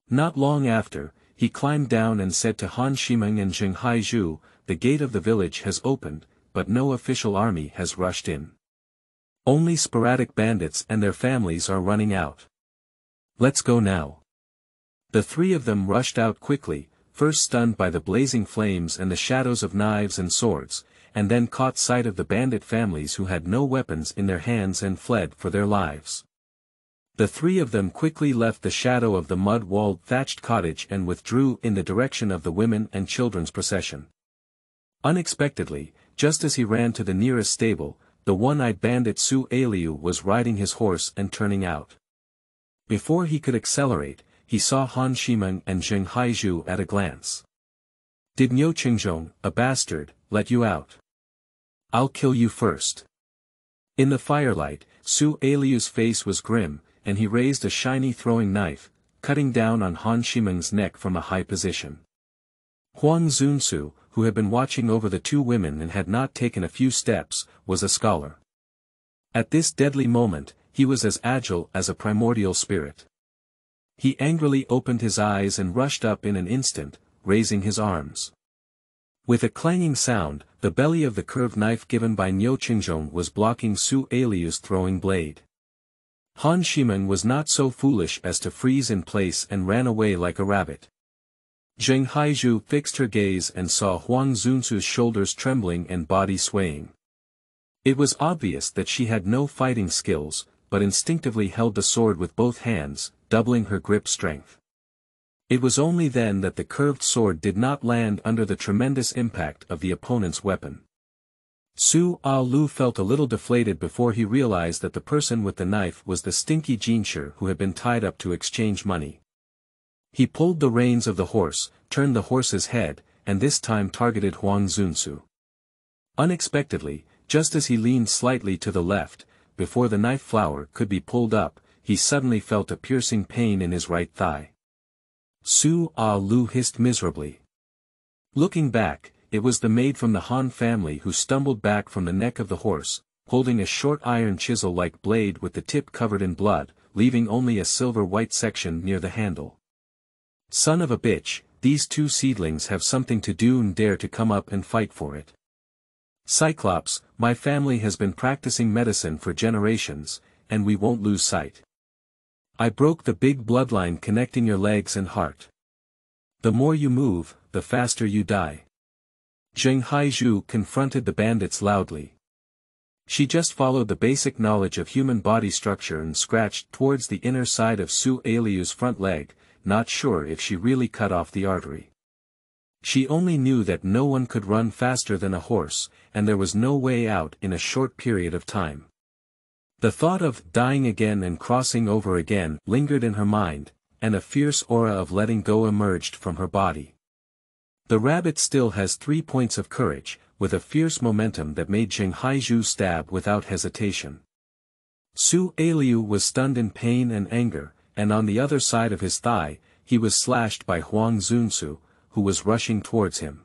Not long after, he climbed down and said to Han Shimeng and Zheng Haizhu, the gate of the village has opened, but no official army has rushed in. Only sporadic bandits and their families are running out. Let's go now. The three of them rushed out quickly, first stunned by the blazing flames and the shadows of knives and swords, and then caught sight of the bandit families who had no weapons in their hands and fled for their lives. The three of them quickly left the shadow of the mud-walled thatched cottage and withdrew in the direction of the women and children's procession. Unexpectedly, just as he ran to the nearest stable, the one-eyed bandit Su Aliu was riding his horse and turning out. Before he could accelerate, he saw Han Shimeng and Zheng Haizhu at a glance. "Did Niu Qingzhong, a bastard, let you out? I'll kill you first." In the firelight, Su Aliu's face was grim, and he raised a shiny throwing knife, cutting down on Han Shimeng's neck from a high position. Huang Zunsu, who had been watching over the two women and had not taken a few steps, was a scholar. At this deadly moment, he was as agile as a primordial spirit. He angrily opened his eyes and rushed up in an instant, raising his arms. With a clanging sound, the belly of the curved knife given by Niu Qingzhong was blocking Su Aliu's throwing blade. Han Shimeng was not so foolish as to freeze in place and ran away like a rabbit. Zheng Haizhu fixed her gaze and saw Huang Zunsu's shoulders trembling and body swaying. It was obvious that she had no fighting skills, but instinctively held the sword with both hands, doubling her grip strength. It was only then that the curved sword did not land under the tremendous impact of the opponent's weapon. Su Aliu felt a little deflated before he realized that the person with the knife was the stinky Jinshi who had been tied up to exchange money. He pulled the reins of the horse, turned the horse's head, and this time targeted Huang Zunsu. Unexpectedly, just as he leaned slightly to the left, before the knife flower could be pulled up, he suddenly felt a piercing pain in his right thigh. Su Aliu hissed miserably. Looking back, it was the maid from the Han family who stumbled back from the neck of the horse, holding a short iron chisel-like blade with the tip covered in blood, leaving only a silver-white section near the handle. "Son of a bitch, these two seedlings have something to do and dare to come up and fight for it. Cyclops, my family has been practicing medicine for generations, and we won't lose sight. I broke the big bloodline connecting your legs and heart. The more you move, the faster you die." Zheng Haizhu confronted the bandits loudly. She just followed the basic knowledge of human body structure and scratched towards the inner side of Su Aliu's front leg, not sure if she really cut off the artery. She only knew that no one could run faster than a horse, and there was no way out in a short period of time. The thought of dying again and crossing over again lingered in her mind, and a fierce aura of letting go emerged from her body. The rabbit still has 3 points of courage, with a fierce momentum that made Zheng Haizhu stab without hesitation. Su Aliu was stunned in pain and anger, and on the other side of his thigh, he was slashed by Huang Zunsu, who was rushing towards him.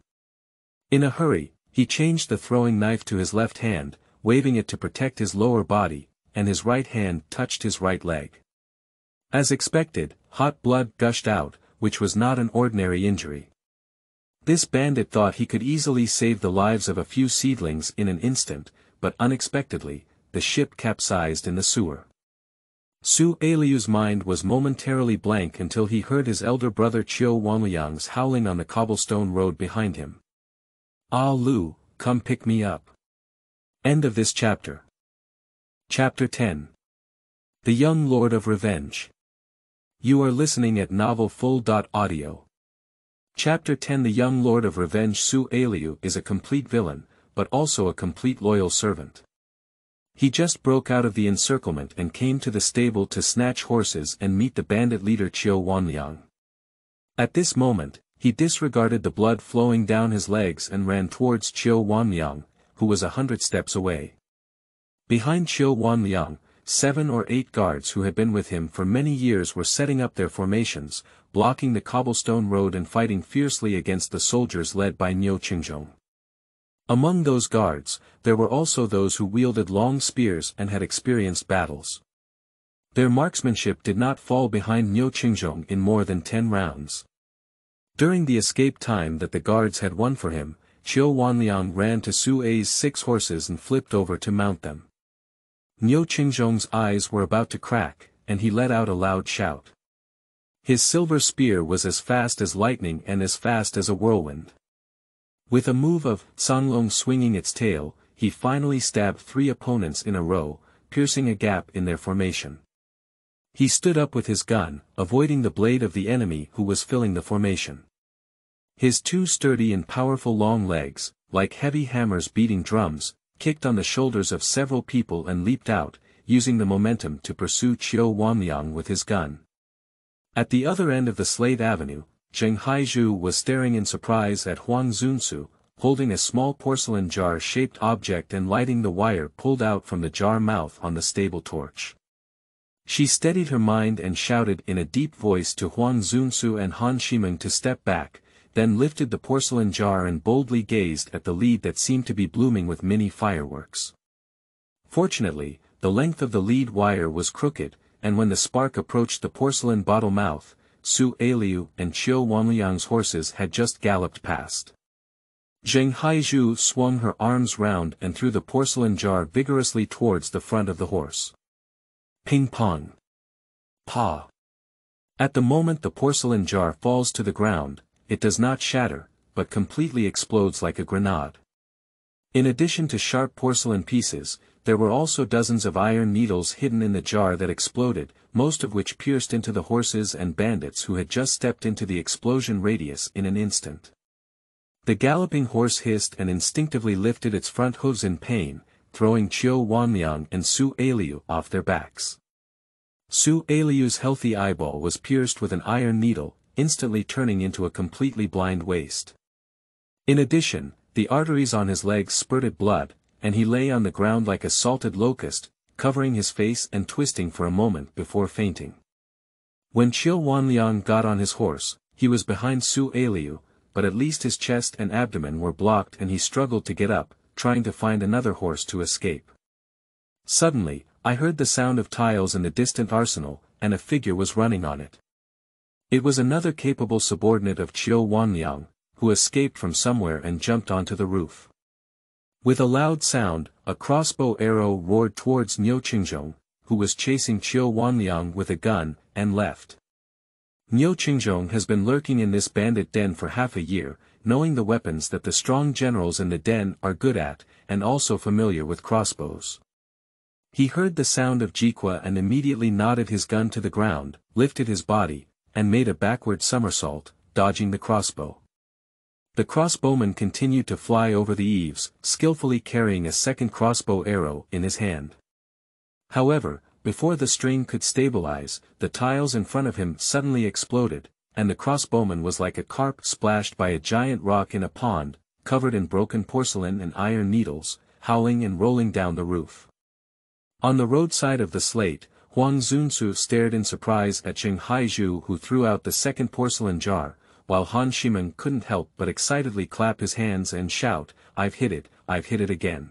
In a hurry, he changed the throwing knife to his left hand, waving it to protect his lower body, and his right hand touched his right leg. As expected, hot blood gushed out, which was not an ordinary injury. This bandit thought he could easily save the lives of a few seedlings in an instant, but unexpectedly, the ship capsized in the sewer. Su Aliu's mind was momentarily blank until he heard his elder brother Qiu Wanliang's howling on the cobblestone road behind him. "Ah Lu, come pick me up." End of this chapter. Chapter 10. The Young Lord of Revenge. You are listening at novelfull.audio. Chapter 10. The Young Lord of Revenge. Su Aliu is a complete villain, but also a complete loyal servant. He just broke out of the encirclement and came to the stable to snatch horses and meet the bandit leader Qiu Wanliang. At this moment, he disregarded the blood flowing down his legs and ran towards Qiu Wanliang, who was 100 steps away. Behind Qiu Wanliang, 7 or 8 guards who had been with him for many years were setting up their formations, blocking the cobblestone road and fighting fiercely against the soldiers led by Niu Qingzhong. Among those guards, there were also those who wielded long spears and had experienced battles. Their marksmanship did not fall behind Niu Qingzhong in more than 10 rounds. During the escape time that the guards had won for him, Qiu Wanliang ran to Su Ai's 6 horses and flipped over to mount them. Niu Qingzhong's eyes were about to crack, and he let out a loud shout. His silver spear was as fast as lightning and as fast as a whirlwind. With a move of Sanglong swinging its tail, he finally stabbed 3 opponents in a row, piercing a gap in their formation. He stood up with his gun, avoiding the blade of the enemy who was filling the formation. His two sturdy and powerful long legs, like heavy hammers beating drums, kicked on the shoulders of several people and leaped out, using the momentum to pursue Qiu Wanliang with his gun. At the other end of the Slave Avenue, Zheng Haizhu was staring in surprise at Huang Zunsu, holding a small porcelain jar-shaped object and lighting the wire pulled out from the jar mouth on the stable torch. She steadied her mind and shouted in a deep voice to Huang Zunsu and Han Shimeng to step back, then lifted the porcelain jar and boldly gazed at the lead that seemed to be blooming with mini fireworks. Fortunately, the length of the lead wire was crooked, and when the spark approached the porcelain bottle mouth, Su Aliu and Qiu Wanliang's horses had just galloped past. Zheng Haizhu swung her arms round and threw the porcelain jar vigorously towards the front of the horse. Ping-pong. Pa. At the moment the porcelain jar falls to the ground, it does not shatter, but completely explodes like a grenade. In addition to sharp porcelain pieces, there were also dozens of iron needles hidden in the jar that exploded, most of which pierced into the horses and bandits who had just stepped into the explosion radius in an instant. The galloping horse hissed and instinctively lifted its front hooves in pain, throwing Qiu Wanliang and Su Aliu off their backs. Su Aliu's healthy eyeball was pierced with an iron needle, instantly turning into a completely blind waste. In addition, the arteries on his legs spurted blood, and he lay on the ground like a salted locust, covering his face and twisting for a moment before fainting. When Qiu Wanliang got on his horse, he was behind Su Aliu, but at least his chest and abdomen were blocked and he struggled to get up, trying to find another horse to escape. Suddenly, I heard the sound of tiles in the distant arsenal, and a figure was running on it. It was another capable subordinate of Qiu Wanliang, who escaped from somewhere and jumped onto the roof. With a loud sound, a crossbow arrow roared towards Niu Qingzhong, who was chasing Qiu Wanliang with a gun, and left. Niu Qingzhong has been lurking in this bandit den for half a year, knowing the weapons that the strong generals in the den are good at, and also familiar with crossbows. He heard the sound of jiqua and immediately nodded his gun to the ground, lifted his body, and made a backward somersault, dodging the crossbow. The crossbowman continued to fly over the eaves, skillfully carrying a second crossbow arrow in his hand. However, before the string could stabilize, the tiles in front of him suddenly exploded, and the crossbowman was like a carp splashed by a giant rock in a pond, covered in broken porcelain and iron needles, howling and rolling down the roof. On the roadside of the slate, Huang Zunsu stared in surprise at Zheng Haizhu, who threw out the second porcelain jar, while Han Shimeng couldn't help but excitedly clap his hands and shout, "I've hit it again."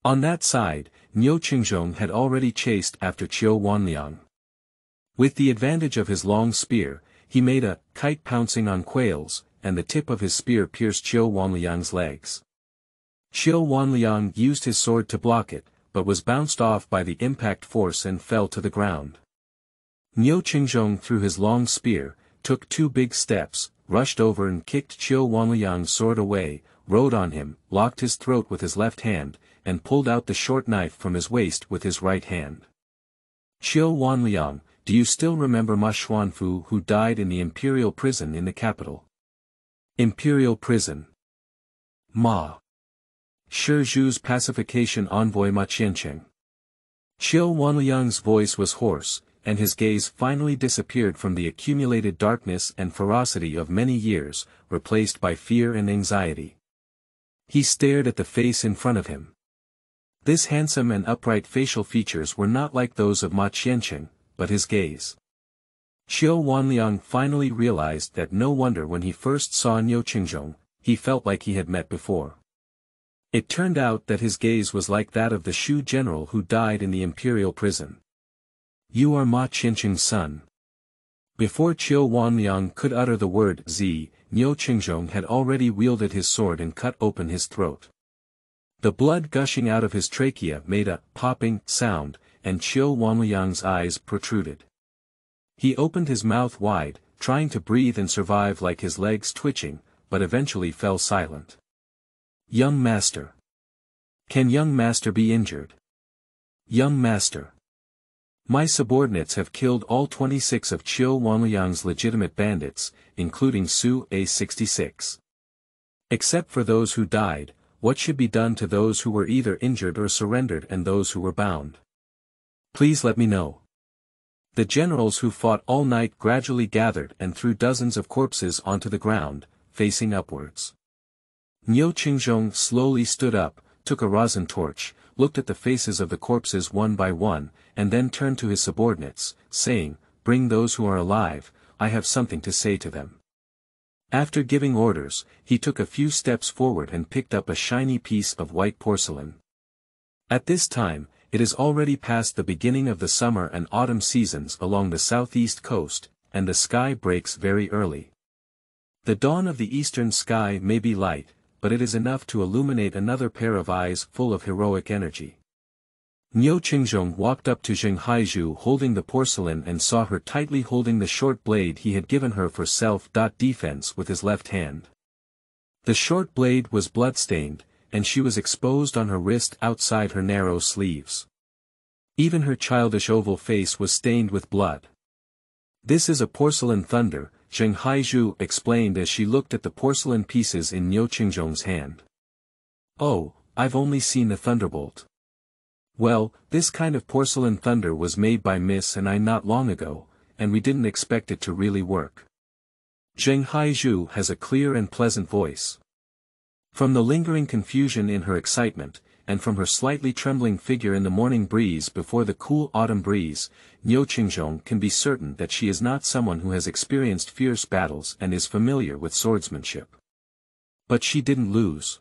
On that side, Niu Qingzhong had already chased after Qiu Wanliang. With the advantage of his long spear, he made a kite pouncing on quails, and the tip of his spear pierced Qiu Wanliang's legs. Qiu Wanliang used his sword to block it, but was bounced off by the impact force and fell to the ground. Niu Qingzhong threw his long spear, took 2 big steps, rushed over and kicked Qiu Wanliang's sword away, rode on him, locked his throat with his left hand, and pulled out the short knife from his waist with his right hand. "Qiu Wanliang, do you still remember Ma Xuanfu who died in the imperial prison in the capital?" Imperial prison. Ma. Shi Zhu's pacification envoy Ma Qianqing. Qiu Wanliang's voice was hoarse, and his gaze finally disappeared from the accumulated darkness and ferocity of many years, replaced by fear and anxiety. He stared at the face in front of him. This handsome and upright facial features were not like those of Ma Qianqing, but his gaze. Qiu Wanliang finally realized that no wonder when he first saw Niu Qingzhong, he felt like he had met before. It turned out that his gaze was like that of the Shu general who died in the imperial prison. "You are Ma Qianqing's son." Before Qiu Wanliang could utter the word "Z," Niu Qingzhong had already wielded his sword and cut open his throat. The blood gushing out of his trachea made a popping sound, and Qiu Wanliang's eyes protruded. He opened his mouth wide, trying to breathe and survive like his legs twitching, but eventually fell silent. "Young master. Can young master be injured? Young master." My subordinates have killed all 26 of Qiu Wanliang's legitimate bandits, including Su A66. Except for those who died, what should be done to those who were either injured or surrendered and those who were bound? Please let me know. The generals who fought all night gradually gathered and threw dozens of corpses onto the ground, facing upwards. Niu Qingzhong slowly stood up, took a rosin torch, looked at the faces of the corpses one by one, and then turned to his subordinates, saying, "Bring those who are alive, I have something to say to them." After giving orders, he took a few steps forward and picked up a shiny piece of white porcelain. At this time, it is already past the beginning of the summer and autumn seasons along the southeast coast, and the sky breaks very early. The dawn of the eastern sky may be light, but it is enough to illuminate another pair of eyes full of heroic energy. Niu Qingzhong walked up to Zheng Haizhu holding the porcelain and saw her tightly holding the short blade he had given her for self-defense with his left hand. The short blade was blood-stained, and she was exposed on her wrist outside her narrow sleeves. Even her childish oval face was stained with blood. "This is a porcelain thunder," Zheng Haizhu explained as she looked at the porcelain pieces in Niu Qingzhong's hand. "Oh, I've only seen the thunderbolt. Well, this kind of porcelain thunder was made by Miss and I not long ago, and we didn't expect it to really work." Zheng Haizhu has a clear and pleasant voice. From the lingering confusion in her excitement, and from her slightly trembling figure in the morning breeze before the cool autumn breeze, Niu Qingzhong can be certain that she is not someone who has experienced fierce battles and is familiar with swordsmanship. But she didn't lose.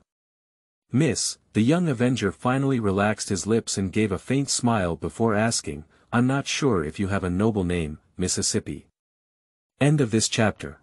"Miss," the young avenger finally relaxed his lips and gave a faint smile before asking, "I'm not sure if you have a noble name, Mississippi." End of this chapter.